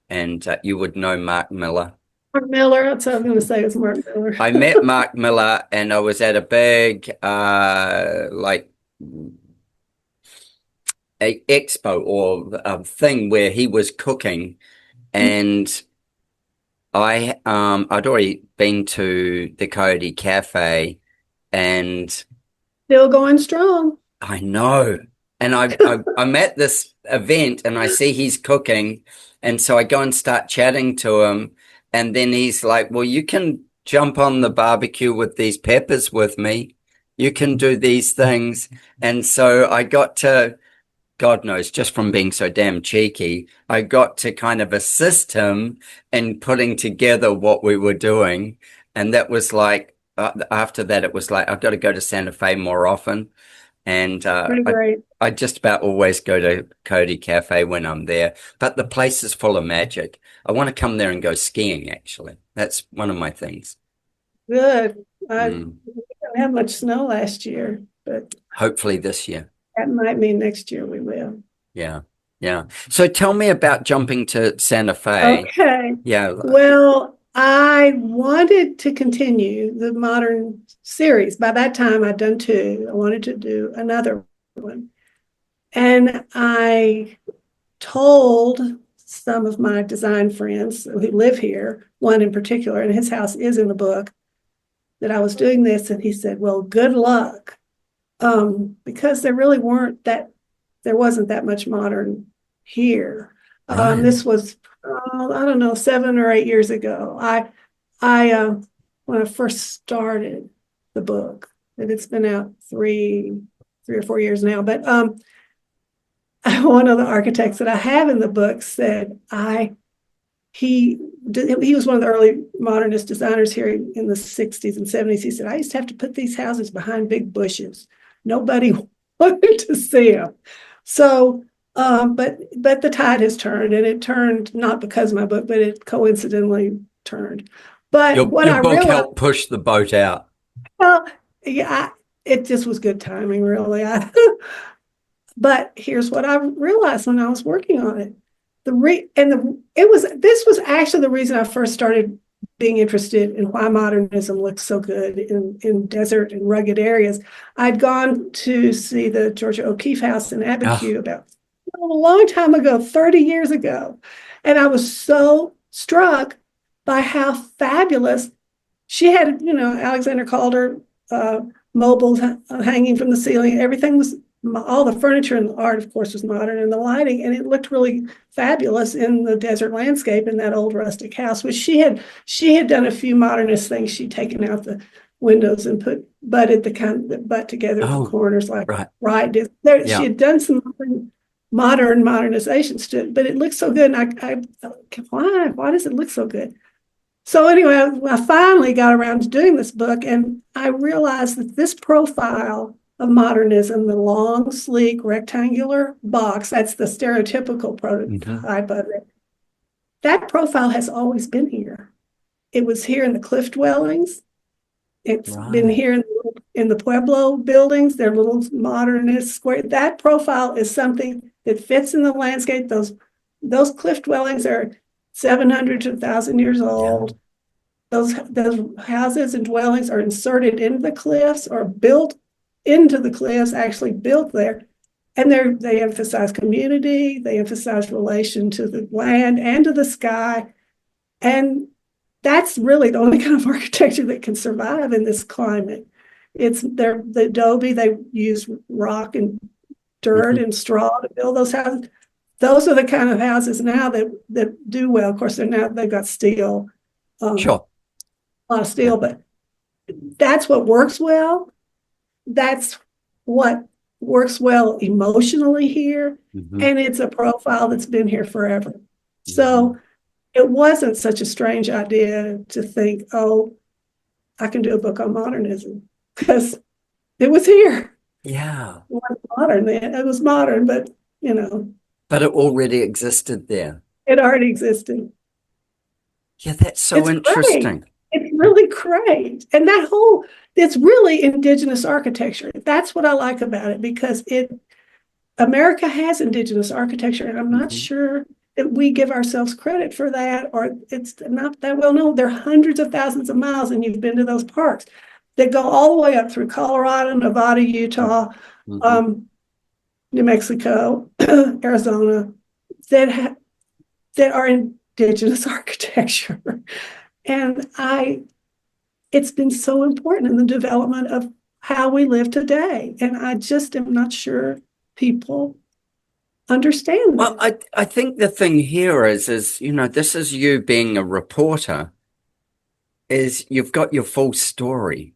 And you would know Mark Miller. Mark Miller, that's what I was going to say, it's Mark Miller. I met Mark Miller, and I was at a big expo or a thing where he was cooking, and I'd already been to the Coyote Cafe, and still going strong. I know. And I'm at this event and I see he's cooking, and so I go and start chatting to him. And then he's like, well, you can jump on the barbecue with these peppers with me. You can do these things. And so I got to, God knows, just from being so damn cheeky, I got to kind of assist him in putting together what we were doing. And that was like, after that, it was like, I've got to go to Santa Fe more often. And I just about always go to Coyote Cafe when I'm there, but the place is full of magic. I want to come there and go skiing, actually. That's one of my things. Good. We didn't have much snow last year, but hopefully this year. That might mean next year we will. Yeah. Yeah. So tell me about jumping to Santa Fe. Okay. Yeah. Well, I wanted to continue the modern series. By that time, I'd done 2. I wanted to do another one. And I told some of my design friends who live here, one in particular, and his house is in the book, that I was doing this. And he said, well, good luck. Because there wasn't that much modern here. Right. This was, I don't know, 7 or 8 years ago. When I first started the book, and it's been out 3 or 4 years now, but one of the architects that I have in the book said he was one of the early modernist designers here in the 60s and 70s. He said, I used to have to put these houses behind big bushes. Nobody wanted to see them. So, but the tide has turned, and it turned not because of my book, but it coincidentally turned. But your book helped push the boat out. Well, yeah, it just was good timing, really. But here's what I realized when I was working on it. this was actually the reason I first started being interested in why modernism looks so good in desert and rugged areas. I'd gone to see the Georgia O'Keeffe house in Paepcke about a long time ago, 30 years ago. And I was so struck by how fabulous she had, Alexander Calder mobiles hanging from the ceiling. Everything was, all the furniture and the art, of course, was modern, and the lighting, and it looked really fabulous in the desert landscape in that old rustic house, which she had done a few modernist things. She'd taken out the windows and butted the butt together at the corners like Wright did. She had done some modern modernizations to it, but it looked so good. And I why does it look so good? So anyway, I finally got around to doing this book, and I realized that this profile of modernism, the long, sleek, rectangular box, that's the stereotypical prototype of it. That profile has always been here. It was here in the cliff dwellings. It's been here in the Pueblo buildings. They're little modernist square. That profile is something that fits in the landscape. Those cliff dwellings are 700 to 1,000 years old. Those houses and dwellings are inserted into the cliffs or built into the cliffs, actually built there. And they emphasize community, they emphasize relation to the land and to the sky. And that's really the only kind of architecture that can survive in this climate. The adobe, they use rock and dirt and straw to build those houses. Those are the kind of houses now that do well. Of course, they've got steel, a lot of steel, but that's what works well. That's what works well emotionally here. And it's a profile that's been here forever. So it wasn't such a strange idea to think, oh, I can do a book on modernism, because it was here. Yeah. It wasn't modern then. It was modern, but, But it already existed there. It already existed. Yeah, that's so interesting. Great. It's really great. And it's really indigenous architecture. That's what I like about it, because America has indigenous architecture, and I'm not sure that we give ourselves credit for that, or it's not that well known. There are hundreds of thousands of miles, and you've been to those parks that go all the way up through Colorado, Nevada, Utah, New Mexico, Arizona, that are indigenous architecture. And it's been so important in the development of how we live today. And I just am not sure people understand that. Well, I think the thing here is, this is you being a reporter, is you've got your full story.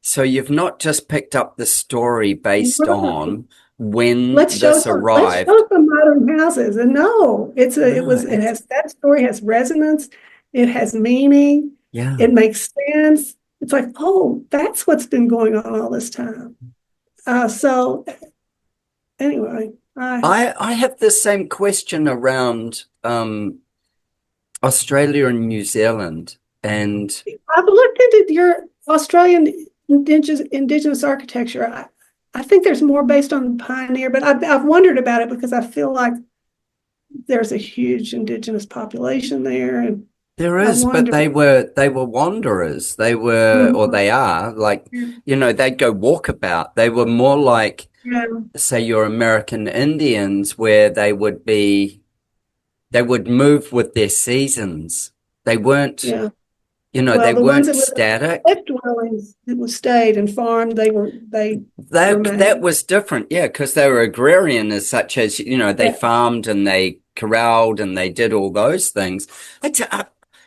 So you've not just picked up the story based on when this arrived. Let's show some modern houses. And that story has resonance. It has meaning. Yeah. It makes sense. It's like, oh, that's what's been going on all this time. So anyway, I have the same question around Australia and New Zealand. And I've looked into your Australian indigenous architecture. I think there's more based on pioneer, but I've wondered about it because I feel like there's a huge indigenous population there. And there is, but they were wanderers. They were, or they are, like, they'd go walkabout. They were more like, say, your American Indians, where they would move with their seasons. They weren't, they weren't static. Dwellings that stayed and farmed. That was different, because they were agrarian, as such as they farmed and they corralled and they did all those things.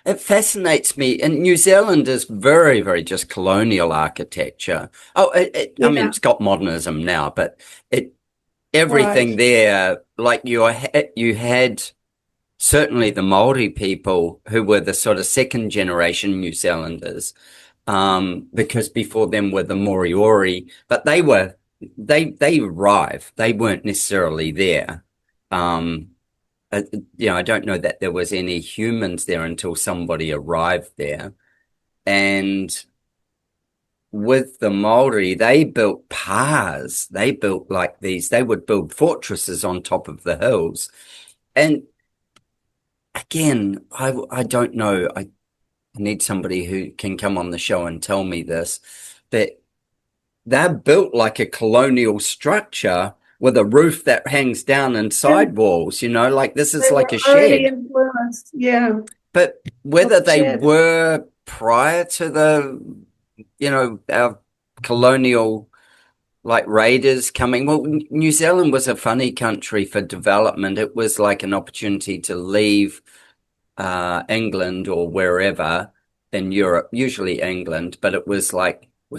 It fascinates me. And New Zealand is very, very just colonial architecture. I mean, it's got modernism now, but everything there, like you had certainly the Maori people, who were the sort of second generation New Zealanders, because before them were the Moriori, but they arrived. They weren't necessarily there. I don't know that there was any humans there until somebody arrived there. And with the Maori, they built pās. They built like these. They would build fortresses on top of the hills. And again, I don't know. I need somebody who can come on the show and tell me this, that they're built like a colonial structure with a roof that hangs down and sidewalls, like this is like a already shed. Influenced. Yeah. But whether they shed. were prior to our colonial like raiders coming, well, New Zealand was a funny country for development. It was like an opportunity to leave England or wherever in Europe, usually England, but it was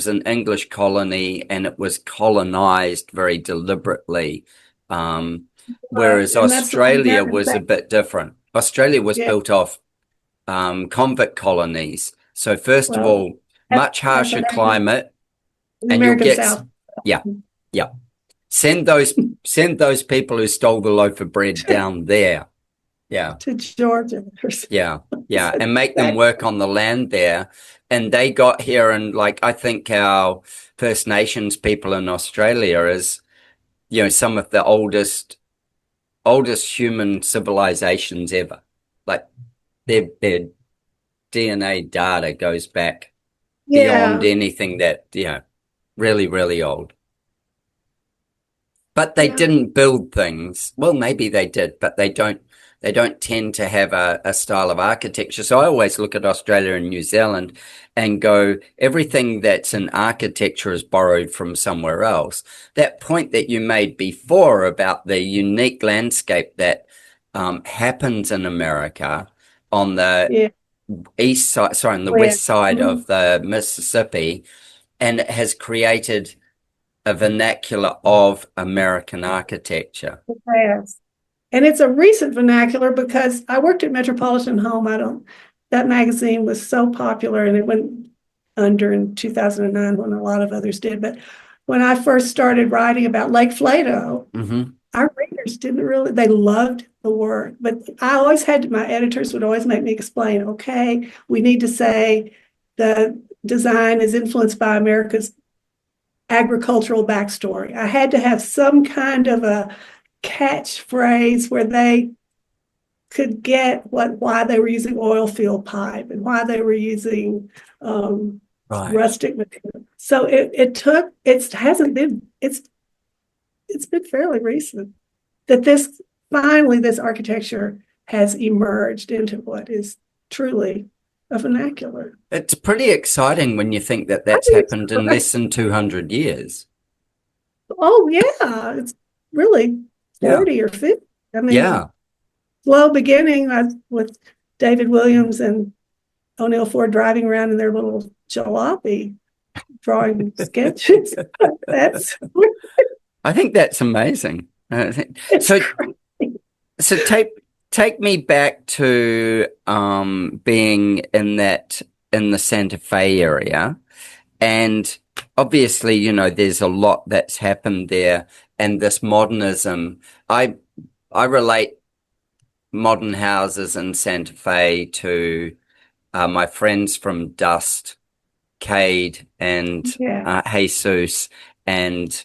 an English colony, and it was colonized very deliberately. Whereas Australia was a bit different. Australia was built off convict colonies. So first of all, much harsher climate, and you'll get South. Yeah. Send those people who stole the loaf of bread down there. Yeah. To Georgia. Yeah. And make them work on the land there. And they got here, and I think our First Nations people in Australia is, some of the oldest human civilizations ever. Like their DNA data goes back beyond anything that, really, really old. But they didn't build things. Well, maybe they did, but they don't tend to have a style of architecture. So I always look at Australia and New Zealand and go, everything that's in architecture is borrowed from somewhere else. That point that you made before about the unique landscape that happens in America on the west side of the Mississippi, and it has created a vernacular of American architecture. It has. And it's a recent vernacular because I worked at Metropolitan Home. That magazine was so popular, and it went under in 2009 when a lot of others did. But when I first started writing about Lake Flato, our readers they loved the work. But my editors would always make me explain, okay, we need to say the design is influenced by America's agricultural backstory. I had to have some kind of a catchphrase where they could get why they were using oil field pipe and why they were using rustic material. So it's been fairly recent that this architecture has emerged into what is truly a vernacular. It's pretty exciting when you think that that's happened in less than 200 years. Oh yeah, it's really 40 or 50. I mean, slow beginning with David Williams and O'Neill Ford driving around in their little jalopy drawing sketches. I think that's amazing. So take me back to being in the Santa Fe area, and obviously, there's a lot that's happened there, and this modernism. I relate modern houses in Santa Fe to my friends from Dust, Cade, and Jesus, and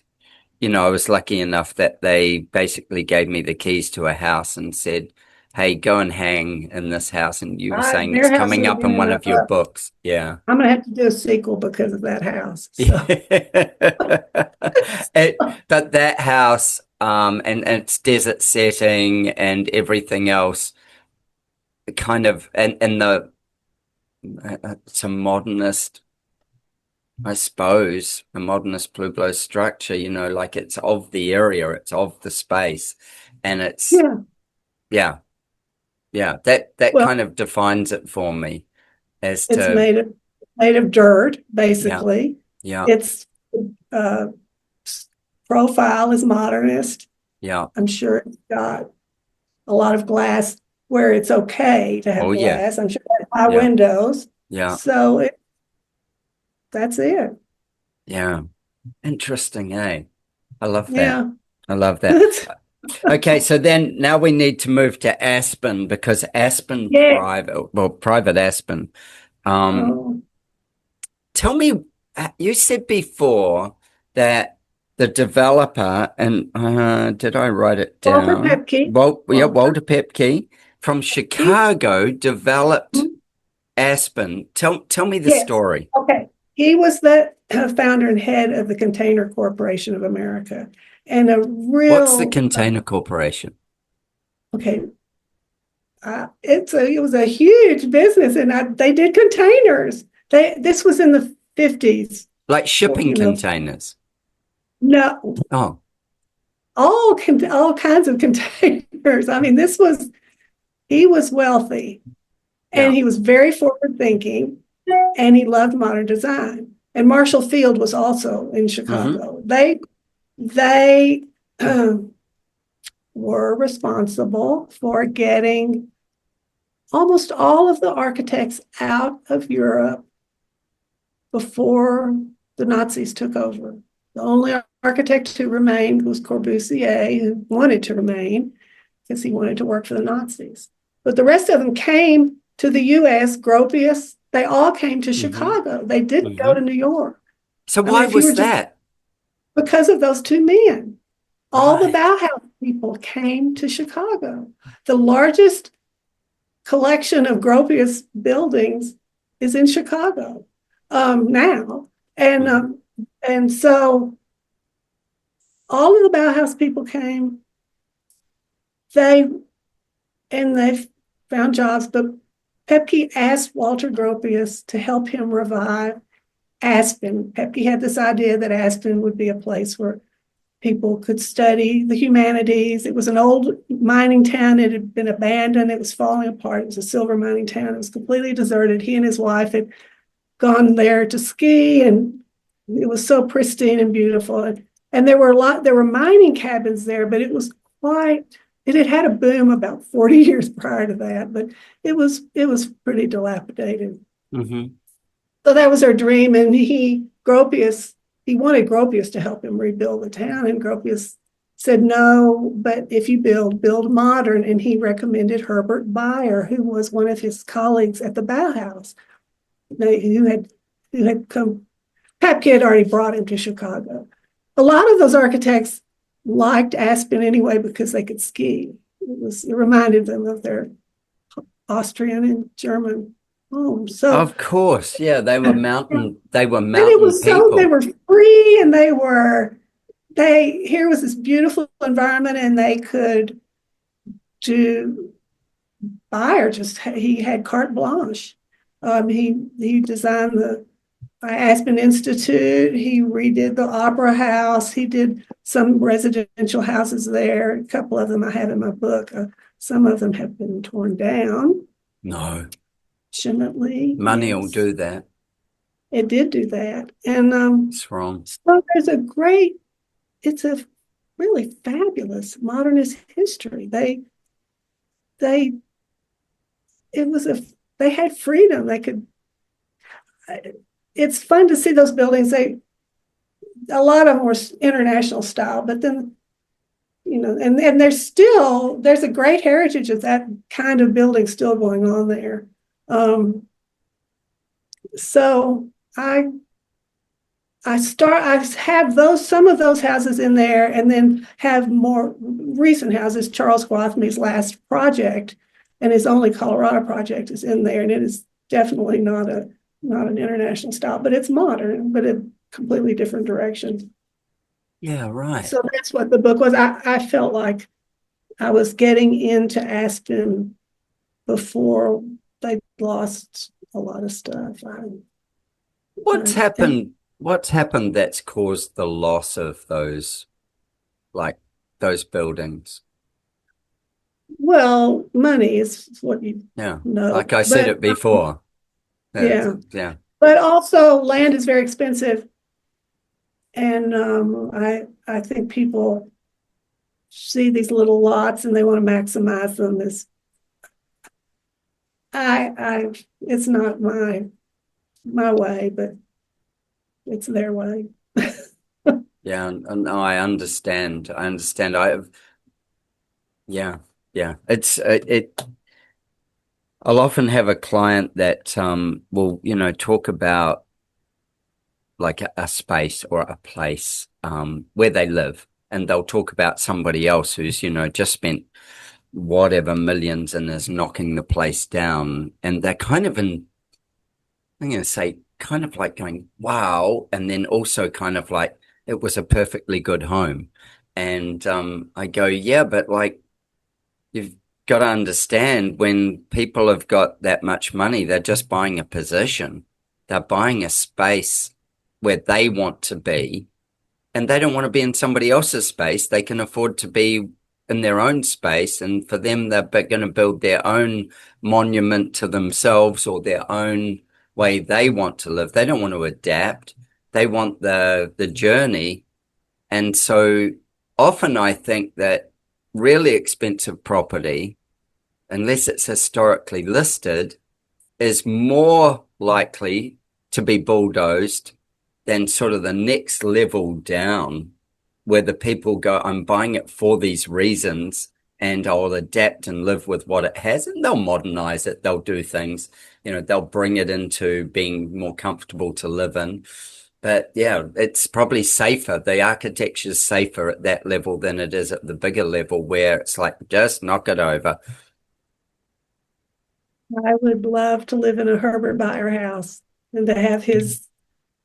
I was lucky enough that they basically gave me the keys to a house and said, hey, go and hang in this house. And you were saying it's coming up in one of your books. Yeah. I'm going to have to do a sequel because of that house. So. But that house and its desert setting and everything else kind of, and some modernist, I suppose, a modernist Pueblo structure, it's of the area, it's of the space. And it's, that kind of defines it for me. It's made of dirt, basically. Yeah. Its profile is modernist. Yeah. I'm sure it's got a lot of glass where it's okay to have glass. Yeah. I'm sure it has high windows. Yeah. So that's it. Yeah. Interesting, eh? I love that. Yeah. I love that. Okay, so then now we need to move to Aspen, because Aspen Private Aspen. Tell me, you said before that the developer, and did I write it Walter down? Paepcke. Walter Paepcke from Chicago developed Aspen. Tell me the story. Okay. He was the founder and head of the Container Corporation of America. And What's the Container Corporation? Okay. It was a huge business, and they did containers. This was in the 50s. Like shipping containers? No. Oh. All kinds of containers. I mean, he was wealthy, and he was very forward thinking, and he loved modern design. And Marshall Field was also in Chicago. They were responsible for getting almost all of the architects out of Europe before the Nazis took over. The only architect who remained was Corbusier, who wanted to remain because he wanted to work for the Nazis. But the rest of them came to the U.S., Gropius, they all came to Chicago. They didn't go to New York. So why was that? Because of those two men. All the Bauhaus people came to Chicago. The largest collection of Gropius buildings is in Chicago now. And so all of the Bauhaus people came. They found jobs, but Paepcke asked Walter Gropius to help him revive Aspen. Paepcke had this idea that Aspen would be a place where people could study the humanities. It was an old mining town. It had been abandoned. It was falling apart. It was a silver mining town. It was completely deserted. He and his wife had gone there to ski, and it was so pristine and beautiful. And there were mining cabins there, but it had had a boom about 40 years prior to that, but it was pretty dilapidated. So that was our dream, and he wanted Gropius to help him rebuild the town, and Gropius said, no, but if you build modern, and he recommended Herbert Bayer, who was one of his colleagues at the Bauhaus, who had come. Paepcke had already brought him to Chicago. A lot of those architects liked Aspen anyway because they could ski. It reminded them of their Austrian and German homes. So of course, yeah, they were mountain. They were mountain and it was people. So they were free, and here was this beautiful environment, and they could do. Bayer he had carte blanche. He designed the Aspen Institute. He redid the Opera House. He did some residential houses there. A couple of them I have in my book. Some of them have been torn down. No. Fortunately. Money will do that. It did do that. And it's wrong. So it's a really fabulous modernist history. They had freedom. It's fun to see those buildings. A lot of them were international style, but then, and there's a great heritage of that kind of building still going on there. So I have some of those houses in there, and then have more recent houses. Charles Guathme's last project and his only Colorado project is in there, and it is definitely not an international style, but it's modern, but a completely different direction. Yeah, right. So that's what the book was. I felt like I was getting into Aspen before they lost a lot of stuff. What's happened that's caused the loss of those buildings? Well, money is what you know. Like I said it before. Yeah. But also land is very expensive. And I think people see these little lots and they want to maximize them. It's not my way, but it's their way. Yeah, and I understand. I'll often have a client that will, talk about like a space or a place where they live, and they'll talk about somebody else who's, you know, just spent whatever millions and is knocking the place down, and they're kind of I'm going to say kind of like going, wow, and then also kind of like, it was a perfectly good home. And I go, yeah, but like, you've got to understand, when people have got that much money, they're just buying a position. They're buying a space where they want to be, and they don't want to be in somebody else's space. They can afford to be in their own space, and for them, they're going to build their own monument to themselves or their own way they want to live. They don't want to adapt. They want the journey. And so often I think that really expensive property, unless it's historically listed, is more likely to be bulldozed than sort of the next level down, where the people go, I'm buying it for these reasons, and I'll adapt and live with what it has, and they'll modernize it. They'll do things, you know, they'll bring it into being more comfortable to live in. But yeah, it's probably safer. The architecture is safer at that level than it is at the bigger level, where it's like, just knock it over. I would love to live in a Herbert Bayer house and to have his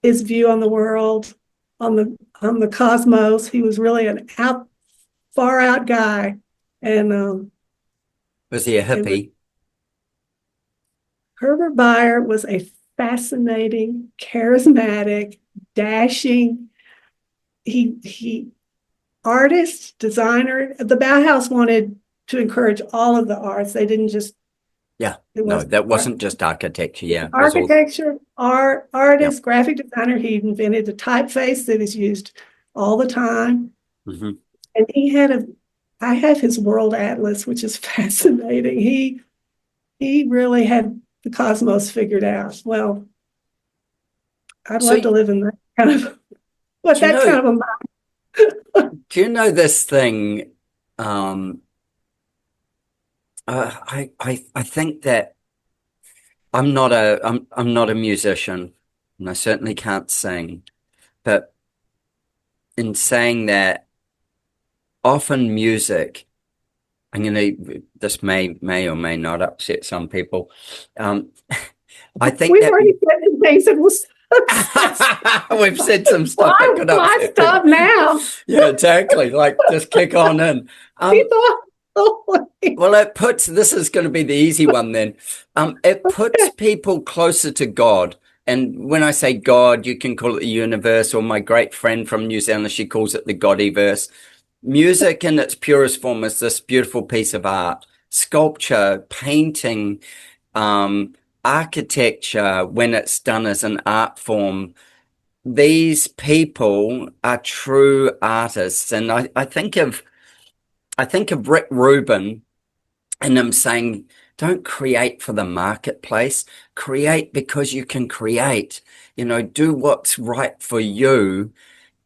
view on the world, on the cosmos. He was really an far out guy. And was he a hippie? Herbert Bayer was a fascinating, charismatic, dashing, he artist, designer. The Bauhaus wanted to encourage all of the arts. They didn't just that wasn't just architecture. Yeah, architecture, artist, graphic designer. He invented a typeface that is used all the time. Mm-hmm. And he had I have his world atlas, which is fascinating. He really had the cosmos figured out. Well, I'd love to live in that kind of kind of a mind. Do you know this thing? I think that I'm not a musician, and I certainly can't sing, but in saying that, often music, this may or may not upset some people. I think we've already said things that was we've said some stuff that could upset people. Stop now. Yeah, exactly. Like, just kick on in. Well, this is going to be the easy one then. It puts people closer to God. And when I say God, you can call it the universe, or my great friend from New Zealand, she calls it the Godiverse. Music in its purest form is this beautiful piece of art. Sculpture, painting, architecture, when it's done as an art form, these people are true artists. And I think of Rick Rubin, and I'm saying, don't create for the marketplace. Create because you can create. Do what's right for you.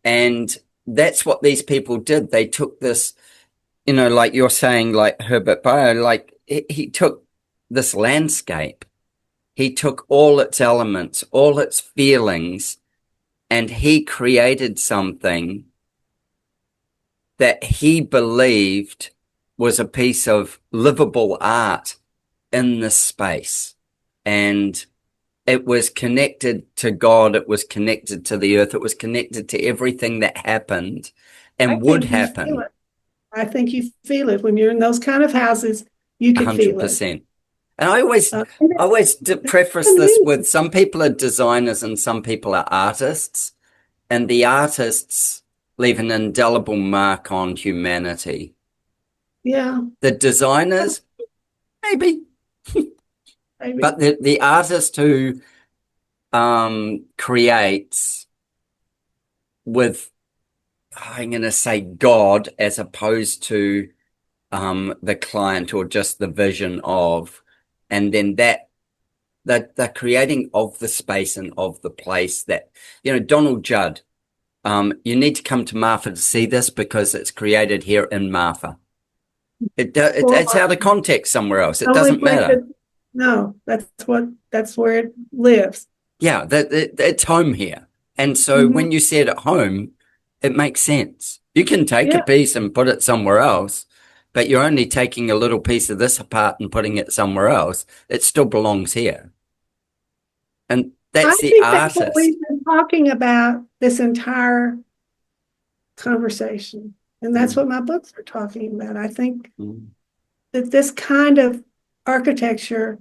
And that's what these people did. They took this, like you're saying, like Herbert Bayer, like he took this landscape. He took all its elements, all its feelings, and he created something that he believed was a piece of livable art in this space. And it was connected to God. It was connected to the earth. It was connected to everything that happened and would happen. I think you feel it when you're in those kind of houses. You can 100%. Feel it. And I always preface this with, some people are designers and some people are artists, and the artists leave an indelible mark on humanity. Yeah. The designers, maybe. But the artist who creates with, I'm going to say, God, as opposed to the client or just the vision of, and then that they're creating of the space and of the place that, Donald Judd, you need to come to Marfa to see this because it's created here in Marfa. It's out of context somewhere else. It doesn't matter. No, that's where it lives. Yeah, it's home here. And so when you see it at home, it makes sense. You can take a piece and put it somewhere else, but you're only taking a little piece of this apart and putting it somewhere else. It still belongs here. And that's the artist. That's what we've been talking about this entire conversation. And that's what my books are talking about. I think that this kind of architecture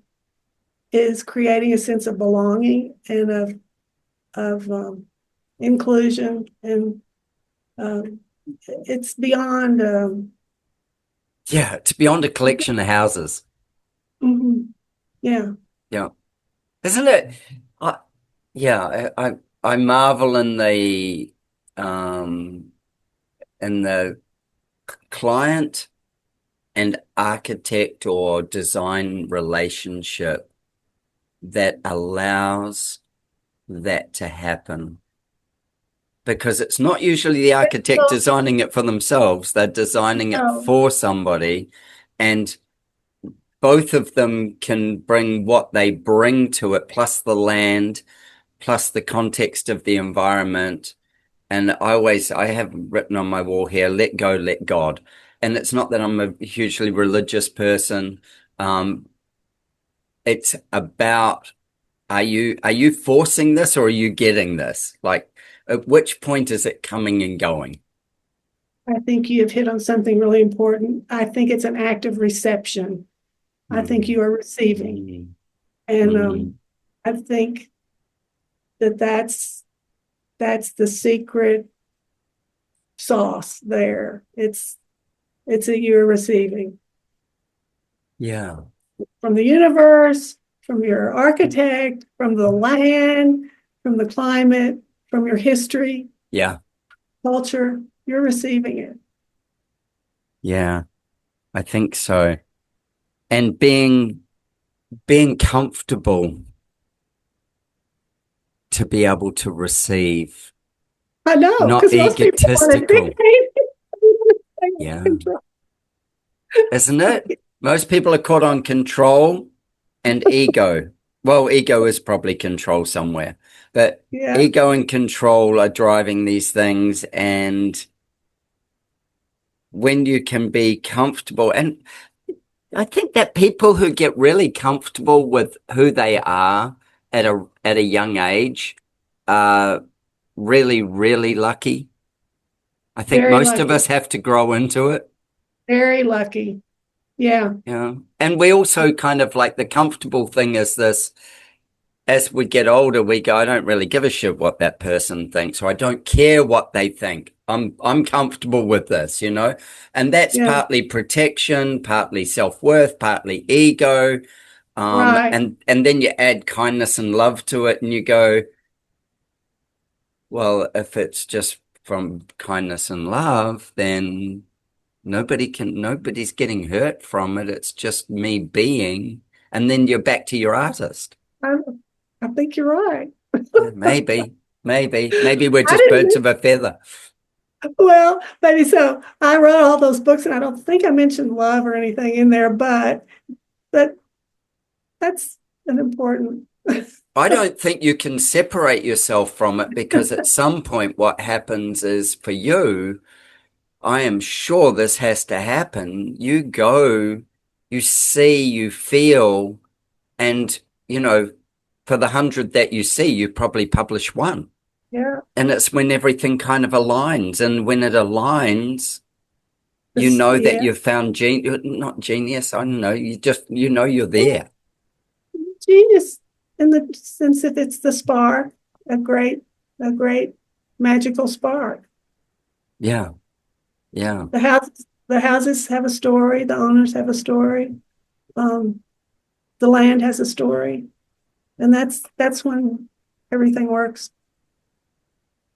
is creating a sense of belonging and of inclusion, and it's beyond. It's beyond a collection of houses. Yeah. Isn't it? I marvel in the client and architect or design relationship that allows that to happen, because it's not usually the architect designing it for themselves. They're designing it for somebody, and both of them can bring what they bring to it, plus the land, plus the context of the environment. And I have written on my wall here, let go, let God. And it's not that I'm a hugely religious person. It's about, are you forcing this, or are you getting this? Like, at which point is it coming and going? I think you've hit on something really important. I think it's an act of reception. I think you are receiving. And I think that's the secret sauce there. It's that you're receiving. Yeah. From the universe, from your architect, from the land, from the climate, from your history. Yeah. Culture, you're receiving it. Yeah, I think so. And being comfortable to be able to receive. I know, not egotistical. Yeah. Isn't it? Most people are caught on control and ego. Well, ego is probably control somewhere, but ego and control are driving these things. And when you can be comfortable, and I think that people who get really comfortable with who they are at a young age are really, really lucky. I think most of us have to grow into it. Very lucky. Yeah. Yeah. And we also kind of like, the comfortable thing is this, as we get older, we go, I don't really give a shit what that person thinks, or I don't care what they think. I'm comfortable with this, you know? And that's partly protection, partly self-worth, partly ego. And then you add kindness and love to it, and you go, well, if it's just from kindness and love, then nobody's getting hurt from it. It's just me being, and then you're back to your artist. I think you're right. Maybe we're just birds of a feather. Well, maybe so. I wrote all those books, and I don't think I mentioned love or anything in there, but that's an important. I don't think you can separate yourself from it, because at some point what happens is, for you, I am sure this has to happen. You go, you see, you feel, and, you know, for the 100 that you see, you probably publish one. Yeah. And it's when everything kind of aligns. And when it aligns, you know that you've found not genius. I don't know. You know you're there. Genius in the sense that it's the spark, a great magical spark. Yeah. Yeah. The houses have a story. The owners have a story. The land has a story. And that's when everything works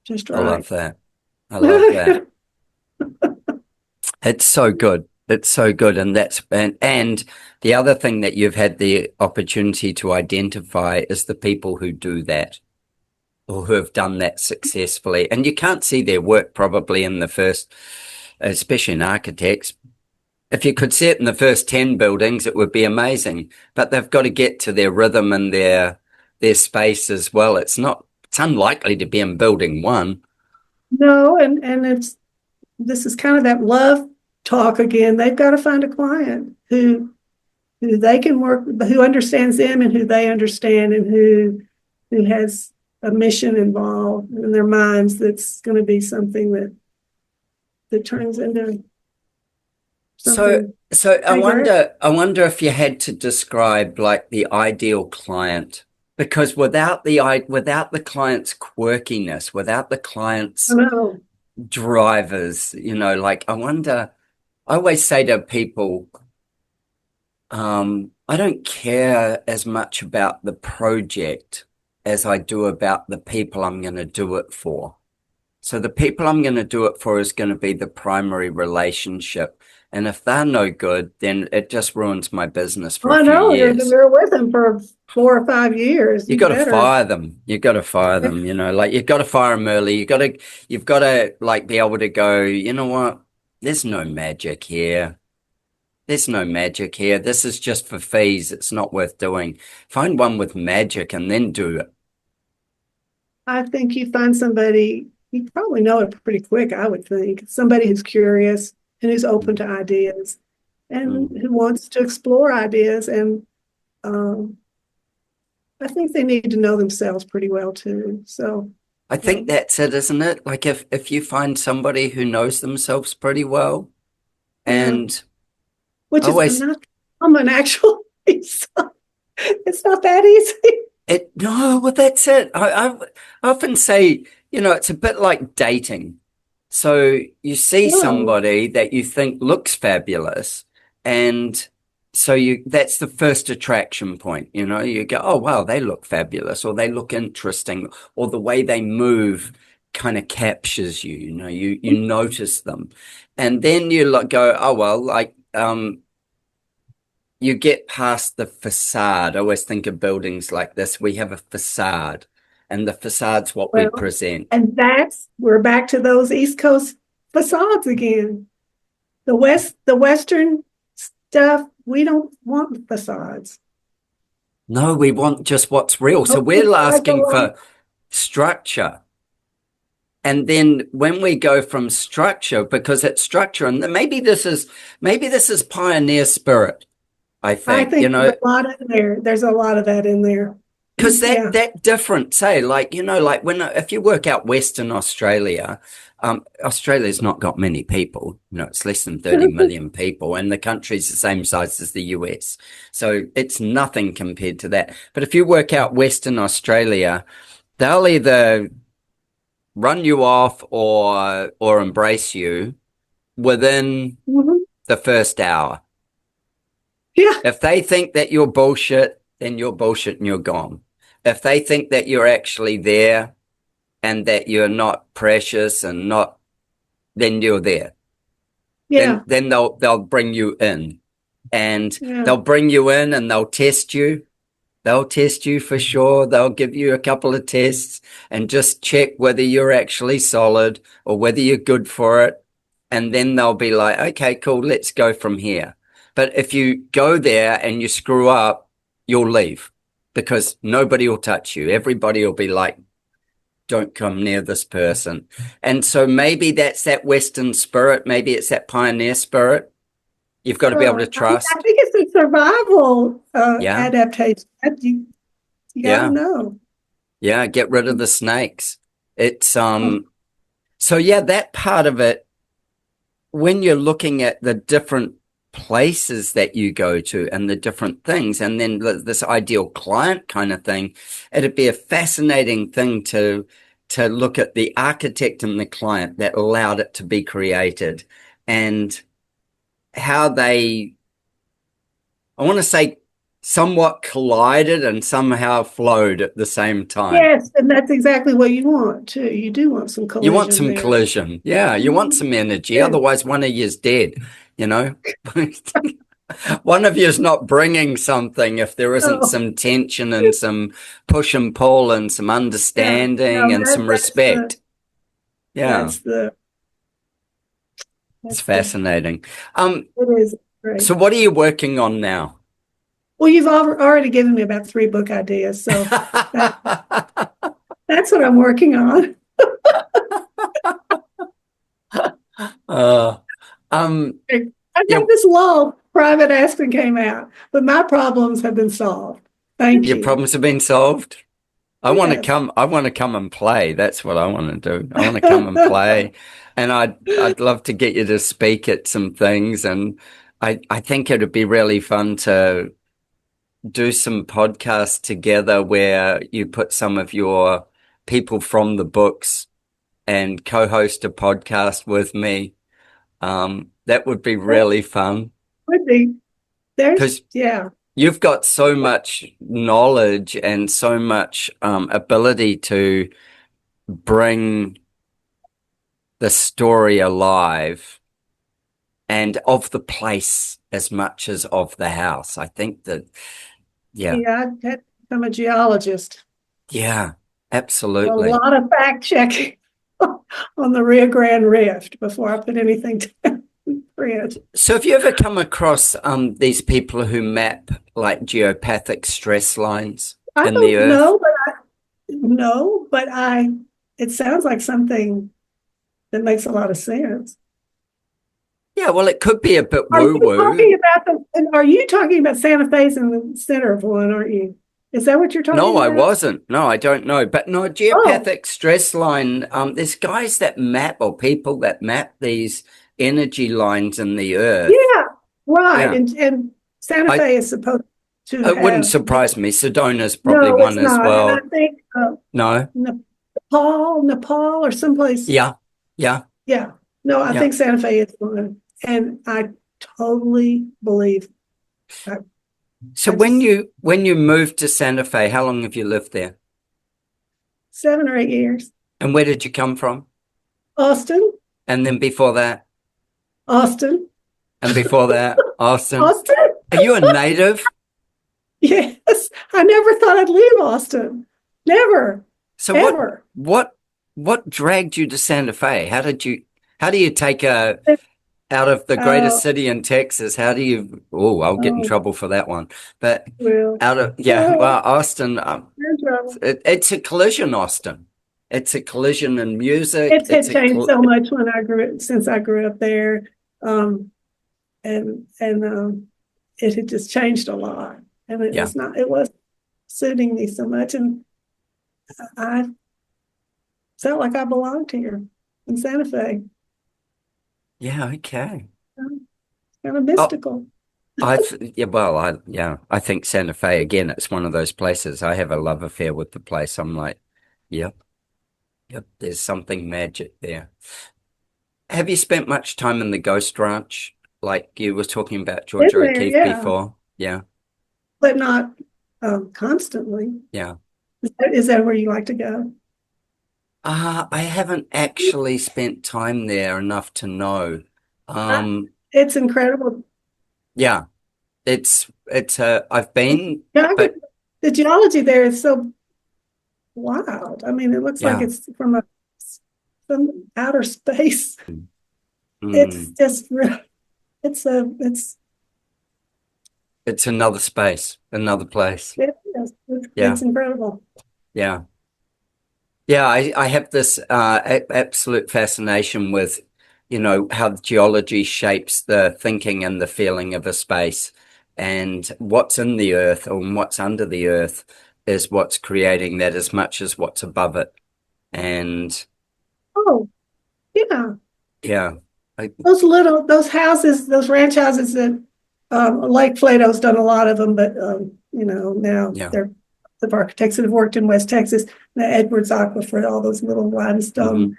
just right. I love that. It's so good. It's so good. And and the other thing that you've had the opportunity to identify is the people who do that, or who have done that successfully. And you can't see their work probably in the first, especially in architects. If you could see it in the first 10 buildings, it would be amazing. But they've got to get to their rhythm and their space as well. It's not It's unlikely to be in building 1. No, and this is kind of that love talk again. They've got to find a client who they can work, who understands them and who they understand, and who has a mission involved in their minds that's going to be something that turns into something. So I wonder if you had to describe like the ideal client, because without the client's quirkiness, without the client's drivers, like I always say to people, I don't care as much about the project as I do about the people I'm going to do it for. So the people I'm going to do it for is going to be the primary relationship. And if they're no good, then it just ruins my business for a few years. You're with them for 4 or 5 years. You got to fire them. You got to fire them, like you've got to fire them early. You've got to like be able to go, you know what? There's no magic here. There's no magic here. This is just for fees. It's not worth doing. Find one with magic and then do it. I think you find somebody, you probably know it pretty quick, I would think. Somebody who's curious and who's open to ideas and who wants to explore ideas. And I think they need to know themselves pretty well too. So I think that's it, isn't it? Like if you find somebody who knows themselves pretty well, and which is not common actually. It's not that easy. Well, that's it. I often say, it's a bit like dating. So you see somebody that you think looks fabulous, and so that's the first attraction point. You go, oh wow, they look fabulous, or they look interesting, or the way they move kind of captures you. You notice them, and then you go, oh well, like you get past the facade. I always think of buildings like this. We have a facade, and the facade's what we present. And we're back to those East Coast facades again. The Western stuff, we don't want facades. No, we want just what's real. So we're asking for structure. And then when we go from structure, because it's structure, and maybe this is pioneer spirit. I think there's a lot in there. There's a lot of that in there. Because that difference, like if you work out Western Australia, Australia's not got many people. It's less than 30 million people, and the country's the same size as the US. So it's nothing compared to that. But if you work out Western Australia, they'll either run you off or embrace you within the first hour. Yeah. If they think that you're bullshit, then you're bullshit and you're gone. If they think that you're actually there and that you're not precious and not, then you're there. Yeah. Then they'll bring you in, and they'll bring you in and they'll test you. They'll test you for sure. They'll give you a couple of tests and just check whether you're actually solid or whether you're good for it. And then they'll be like, okay, cool, let's go from here. But if you go there and you screw up, you'll leave, because nobody will touch you. Everybody will be like, don't come near this person. And so maybe that's that Western spirit. Maybe it's that pioneer spirit. You've got to be able to trust. I think it's a survival adaptation. You gotta know. Yeah, get rid of the snakes. It's so that part of it, when you're looking at the different places that you go to and the different things, and then this ideal client kind of thing, it'd be a fascinating thing to look at the architect and the client that allowed it to be created, and how they, I want to say, somewhat collided and somehow flowed at the same time. Yes, and that's exactly what you want too. You do want some collision. You want some collision. Yeah, you want some energy. Yeah. Otherwise, one of you's dead, One of you is not bringing something if there isn't some tension and some push and pull and some understanding and some respect. It's fascinating. It is great. So what are you working on now? Well, you've already given me about 3 book ideas, so that's That's what I'm working on. I think this lull, Private Aspen came out, but my problems have been solved. Thank you. Your problems have been solved. I want to come and play. That's what I want to do. I want to come and play. And I'd love to get you to speak at some things. And I think it'd be really fun to do some podcasts together where you put some of your people from the books and co-host a podcast with me. That would be really fun. Would be. Yeah. You've got so much knowledge and so much ability to bring the story alive and of the place as much as of the house. I think that, I'm a geologist. Yeah, absolutely. A lot of fact checking on the Rio Grande Rift before I put anything down. So have you ever come across these people who map like geopathic stress lines in the earth? But it sounds like something that makes a lot of sense. Yeah, well, it could be a bit woo-woo. Are you talking about Santa Fe's in the center of one, aren't you? Is that what you're talking about? No, I wasn't. No, I don't know. But no, geopathic stress line, there's guys that map, or people that map these energy lines in the earth. Yeah, right. Yeah. And Santa Fe is supposed to wouldn't surprise me. Sedona's probably one as well. And I think Nepal or someplace. Yeah. No, I think Santa Fe is one. And I totally believe. So when you moved to Santa Fe, how long have you lived there? 7 or 8 years. And where did you come from? Austin. And then before that? Austin. And before that, Austin. Austin. Are you a native? Yes. I never thought I'd leave Austin. Never. So ever. What dragged you to Santa Fe? How do you take out of the greatest city in Texas? How do you, I'll get in trouble for that one. But Austin, it's a collision, Austin. It's a collision in music. It's changed so much since I grew up there. And it had just changed a lot. And it wasn't suiting me so much. And I felt like I belonged here in Santa Fe. Yeah, okay. Kind of mystical. I think Santa Fe, again, it's one of those places. I have a love affair with the place. I'm like, yep, there's something magic there. Have you spent much time in the Ghost Ranch? Like you were talking about Georgia O'Keeffe before? Yeah. But not constantly. Yeah. Is that where you like to go? I haven't actually spent time there enough to know. It's incredible. Yeah, I've been. But the geology there is so wild. I mean, it looks like it's from outer space. It's just real. It's another space, another place. It is. It's incredible. Yeah. Yeah, I have this absolute fascination with, how geology shapes the thinking and the feeling of a space, and what's in the earth or what's under the earth is what's creating that as much as what's above it. And those houses, those ranch houses that like Flato's done a lot of them, but now they're the architects that have worked in West Texas, the Edwards Aquifer, all those little limestone,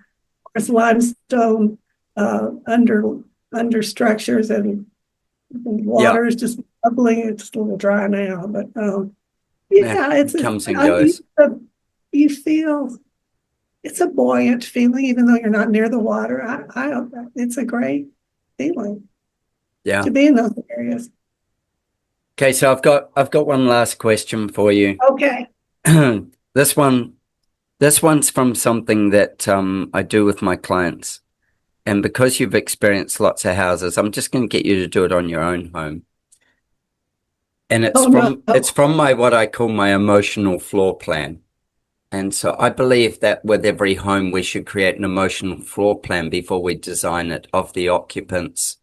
under structures, and water is just bubbling. It's a little dry now, but it comes and goes. You feel it's a buoyant feeling, even though you're not near the water. It's a great feeling. Yeah, to be in those areas. Okay, so I've got one last question for you. Okay. This one's from something that I do with my clients. And because you've experienced lots of houses, I'm just going to get you to do it on your own home. And it's from my what I call my emotional floor plan. And so I believe that with every home, we should create an emotional floor plan before we design it of the occupants'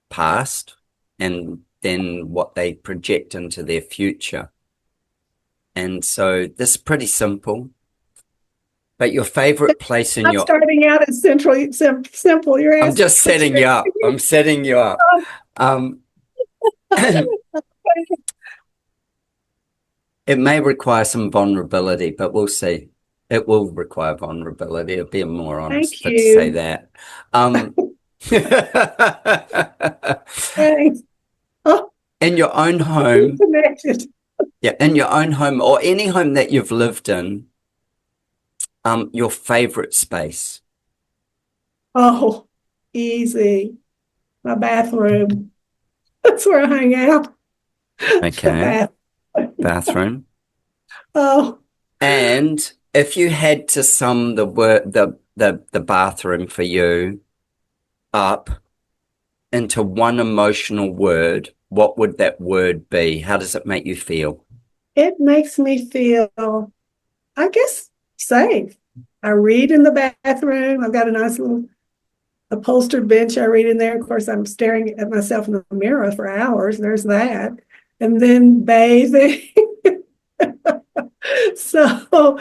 past and then what they project into their future. And so this is pretty simple. But your favorite place in your... starting out as simple. You're I'm just setting you up. I'm setting you up. It may require some vulnerability, but we'll see. It will require vulnerability. It'll be a more honest fit to say that. Thanks. Oh, in your own home, in your own home or any home that you've lived in, your favorite space. Oh, easy. My bathroom. That's where I hang out. Okay. Bathroom. Oh. And if you had to sum the bathroom for you up into one emotional word, what would that word be? How does it make you feel? It makes me feel, I guess, safe. I read in the bathroom. I've got a nice little upholstered bench. I read in there. Of course, I'm staring at myself in the mirror for hours. There's that. And then bathing. So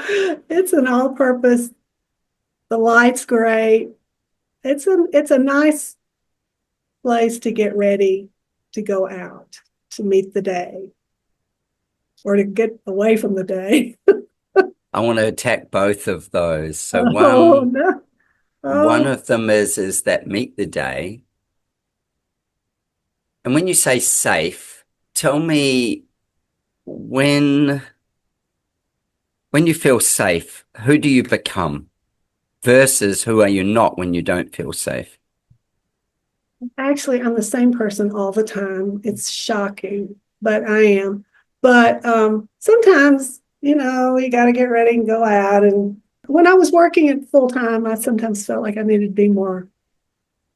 it's an all-purpose. The light's great. It's a nice place to get ready to go out, to meet the day, or to get away from the day. I want to attack both of those. So one of them is that meet the day. And when you say safe, tell me when you feel safe, who do you become versus who are you not when you don't feel safe? Actually, I'm the same person all the time. It's shocking, but I am. But sometimes, you got to get ready and go out. And when I was working at full time, I sometimes felt like I needed to be more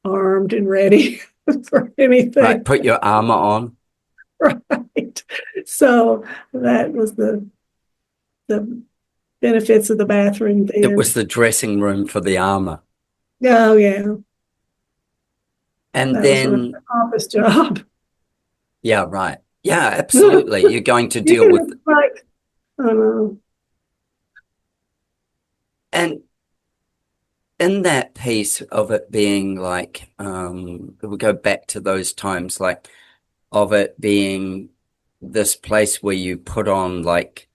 armed and ready for anything. Right, put your armor on. Right. So that was the benefits of the bathroom then. It was the dressing room for the armor. Oh, yeah. And that then was an office job. Yeah, right. Yeah, absolutely. You're going to deal with like, I don't know. And in that piece of it being like, we go back to those times, like of it being this place where you put on like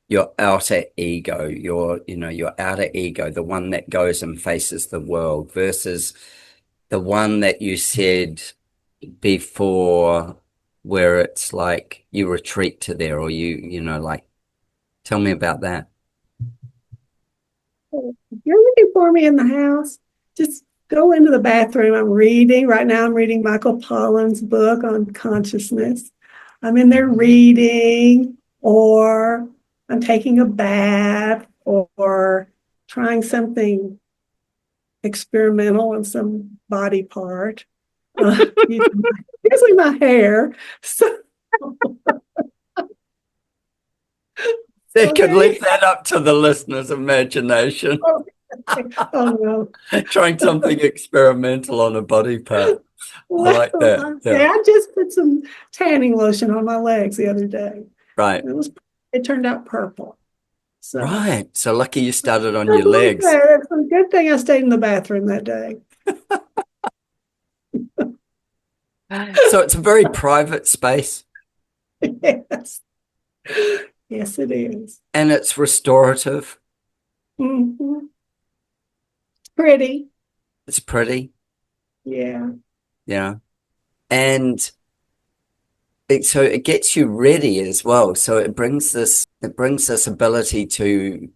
your outer ego, your outer ego, the one that goes and faces the world versus the one that you said before where it's like you retreat to there or like, tell me about that. If you're looking for me in the house, just go into the bathroom. I'm reading. Right now I'm reading Michael Pollan's book on consciousness. I'm in there reading, or I'm taking a bath, or trying something experimental on some body part. Usually my hair. So They could leave that up to the listener's imagination. Oh no. Trying something experimental on a body part. Well, I like that. Yeah. I just put some tanning lotion on my legs the other day. Right. It turned out purple. So, right. So lucky you started on your legs. It's a good thing I stayed in the bathroom that day. So it's a very private space. Yes. Yes, it is. And it's restorative. Mm-hmm. Pretty. It's pretty. Yeah. Yeah. And so it gets you ready as well. So it brings this ability to,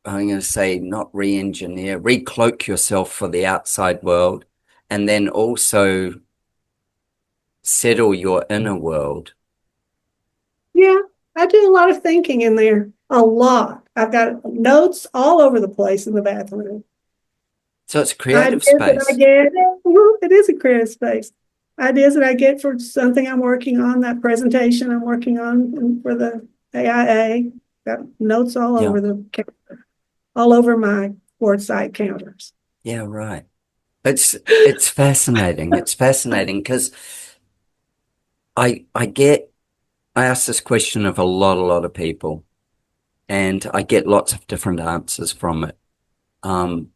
I'm going to say, not re-engineer, recloak yourself for the outside world, and then also settle your inner world. Yeah, I do a lot of thinking in there. A lot. I've got notes all over the place in the bathroom. So it's a creative space. It is a creative space. Ideas that I get for something I'm working on, that presentation I'm working on for the AIA. Got notes all Yeah. over the counter, all over my quartzite counters. Yeah, right. It's fascinating. It's fascinating because I ask this question of a lot of people, and I get lots of different answers from it. And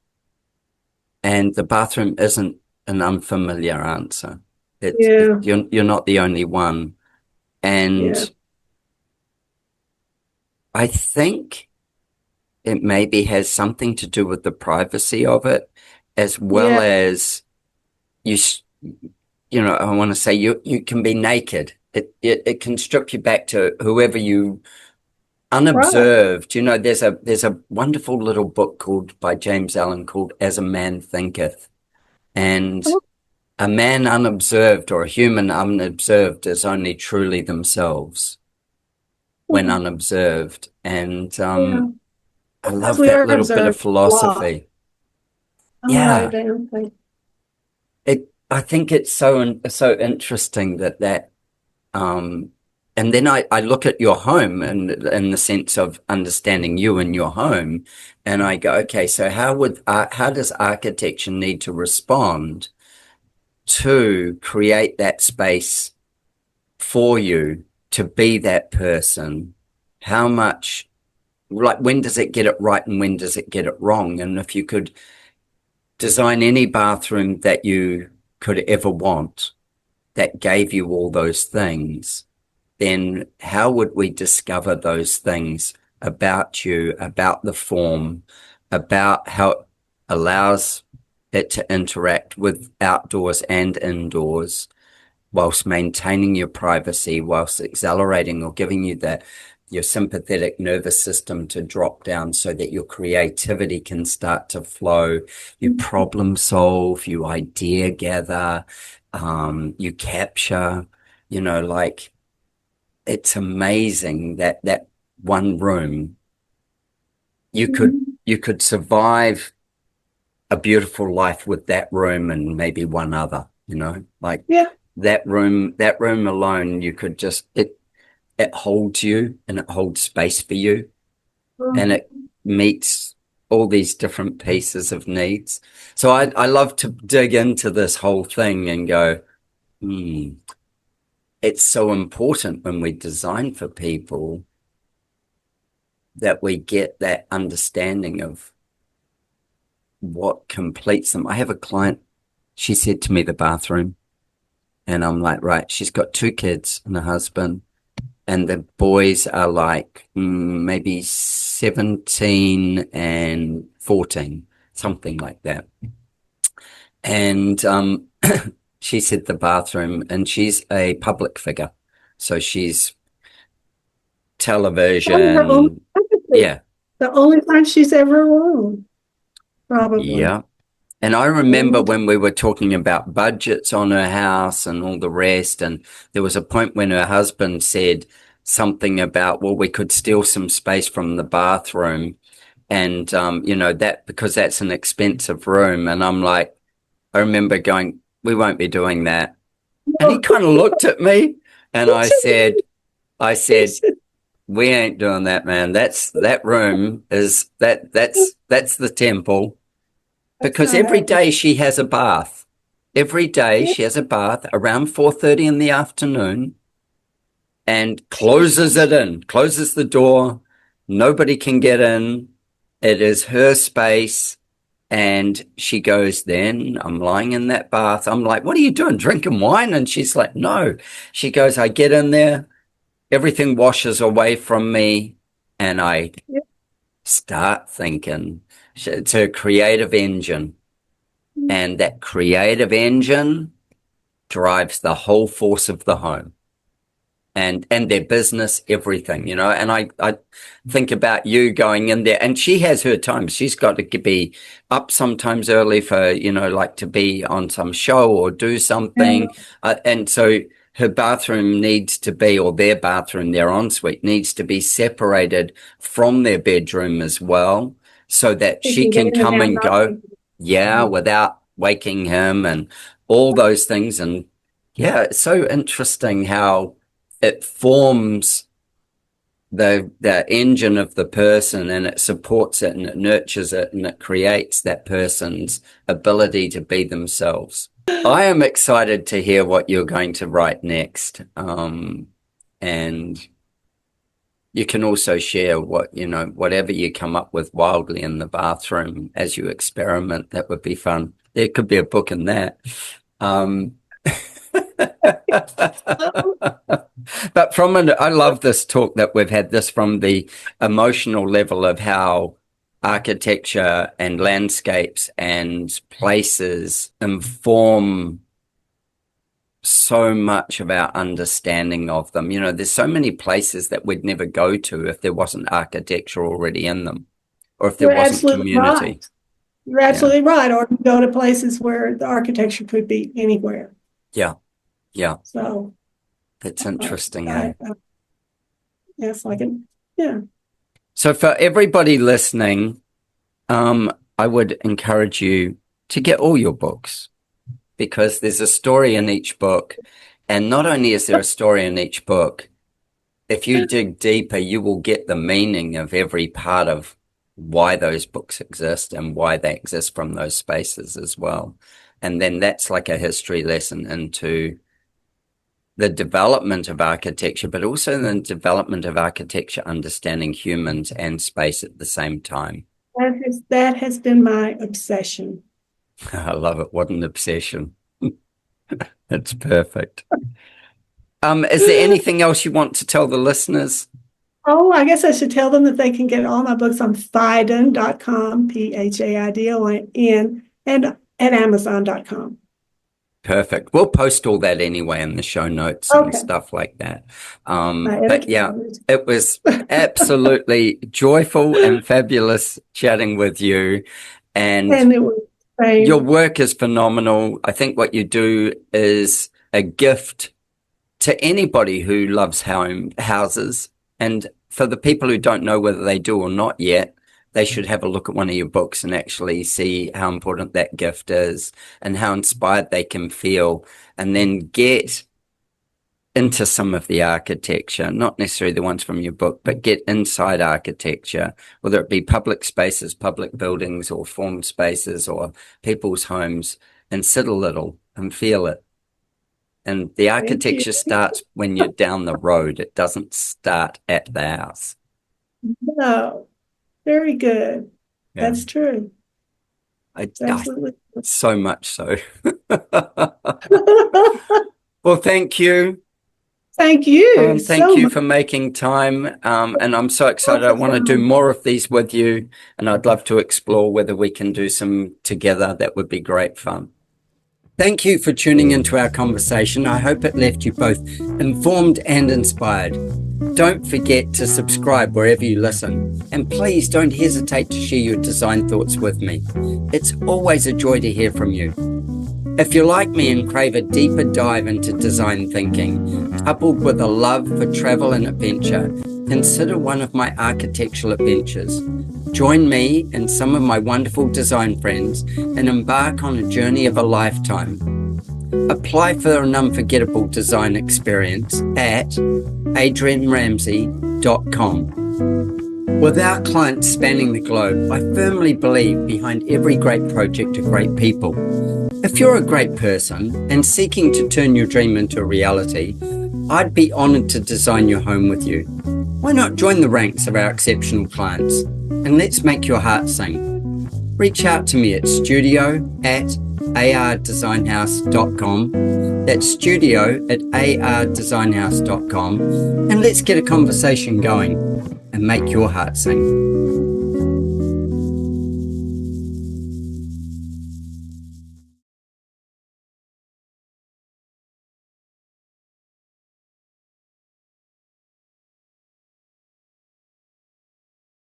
the bathroom isn't an unfamiliar answer. Yeah. You're not the only one. And Yeah. I think it maybe has something to do with the privacy of it, as well as you know, I want to say you can be naked. It can strip you back to whoever you unobserved. Right. You know, there's a wonderful little book by James Allen called As a Man Thinketh. And a man unobserved, or a human unobserved, is only truly themselves when unobserved. And I love that little bit of philosophy. Yeah. I think it's so interesting that and then I look at your home and in the sense of understanding you and your home, and I go, okay, so how does architecture need to respond to create that space for you to be that person? How much, like, when does it get it right and when does it get it wrong? And if you could design any bathroom that you could ever want that gave you all those things, then how would we discover those things about you, about the form, about how it allows it to interact with outdoors and indoors, whilst maintaining your privacy, whilst accelerating or giving you your sympathetic nervous system to drop down so that your creativity can start to flow, you problem solve, you idea gather, you capture, you know, like, it's amazing that one room, you could survive a beautiful life with that room and maybe one other, you know, like that room alone, you could just, it holds you and it holds space for you, and it meets all these different pieces of needs. So I love to dig into this whole thing and go, it's so important when we design for people that we get that understanding of what completes them. I have a client, she said to me, the bathroom, and I'm like, right, she's got 2 kids and a husband, and the boys are like maybe 17 and 14, something like that. And she said the bathroom, and she's a public figure, so she's television. Yeah, the only time she's ever won, probably. Yeah. And I remember when we were talking about budgets on her house and all the rest, and there was a point when her husband said something about, well, we could steal some space from the bathroom, and you know, that because that's an expensive room. And I'm like, I remember going, we won't be doing that. And he kind of looked at me, and I said, we ain't doing that, man. That room is that's the temple. Because every day she has a bath. Every day she has a bath around 4:30 in the afternoon, and closes the door. Nobody can get in. It is her space. And she goes, then I'm lying in that bath. I'm like, what are you doing? Drinking wine? And she's like, no. She goes, I get in there. Everything washes away from me. And I start thinking. It's her creative engine. And that creative engine drives the whole force of the home. And their business, everything, you know. And I think about you going in there, and she has her times. She's got to be up sometimes early for, you know, like to be on some show or do something. And so her bathroom needs to be, or their bathroom, their ensuite needs to be separated from their bedroom as well, so that she can come and go, without waking him and all those things. And yeah, it's so interesting how it forms the engine of the person, and it supports it and it nurtures it and it creates that person's ability to be themselves. I am excited to hear what you're going to write next. And you can also share whatever you come up with wildly in the bathroom as you experiment. That would be fun. There could be a book in that. But I love this talk that we've had, this from the emotional level of how architecture and landscapes and places inform so much of our understanding of them. There's so many places that we'd never go to if there wasn't architecture already in them, or if there wasn't community. Right. You're absolutely right. Or go to places where the architecture could be anywhere. Yeah. So that's interesting. Yes, So for everybody listening, I would encourage you to get all your books, because there's a story in each book. And not only is there a story in each book, if you dig deeper, you will get the meaning of every part of why those books exist and why they exist from those spaces as well. And then that's like a history lesson into the development of architecture, but also the development of architecture understanding humans and space at the same time. That has been my obsession. I love it. What an obsession. That's perfect. Is there anything else you want to tell the listeners? Oh, I guess I should tell them that they can get all my books on Phaidon.com, P-H-A-I-D-O-N, and at Amazon.com. Perfect. We'll post all that anyway in the show notes and stuff like that. But yeah, it was absolutely joyful and fabulous chatting with you. And it was your work is phenomenal. I think what you do is a gift to anybody who loves houses. And for the people who don't know whether they do or not yet, they should have a look at one of your books and actually see how important that gift is and how inspired they can feel, and then get into some of the architecture, not necessarily the ones from your book, but get inside architecture, whether it be public spaces, public buildings, or formed spaces, or people's homes, and sit a little and feel it. And the architecture starts when you're down the road. It doesn't start at the house. No. Very good. Yeah. That's true. So much so. Well, thank you. Thank you. Thank you for making time. And I'm so excited. I want to do more of these with you. And I'd love to explore whether we can do some together. That would be great fun. Thank you for tuning into our conversation. I hope it left you both informed and inspired. Don't forget to subscribe wherever you listen, and please don't hesitate to share your design thoughts with me. It's always a joy to hear from you. If you're like me and crave a deeper dive into design thinking, coupled with a love for travel and adventure, consider one of my architectural adventures. Join me and some of my wonderful design friends and embark on a journey of a lifetime. Apply for an unforgettable design experience at adrianramsay.com. With our clients spanning the globe, I firmly believe behind every great project are great people. If you're a great person and seeking to turn your dream into a reality, I'd be honored to design your home with you. Why not join the ranks of our exceptional clients and let's make your heart sing? Reach out to me at studio@ardesignhouse.com. That's studio@ardesignhouse.com, and let's get a conversation going and make your heart sing.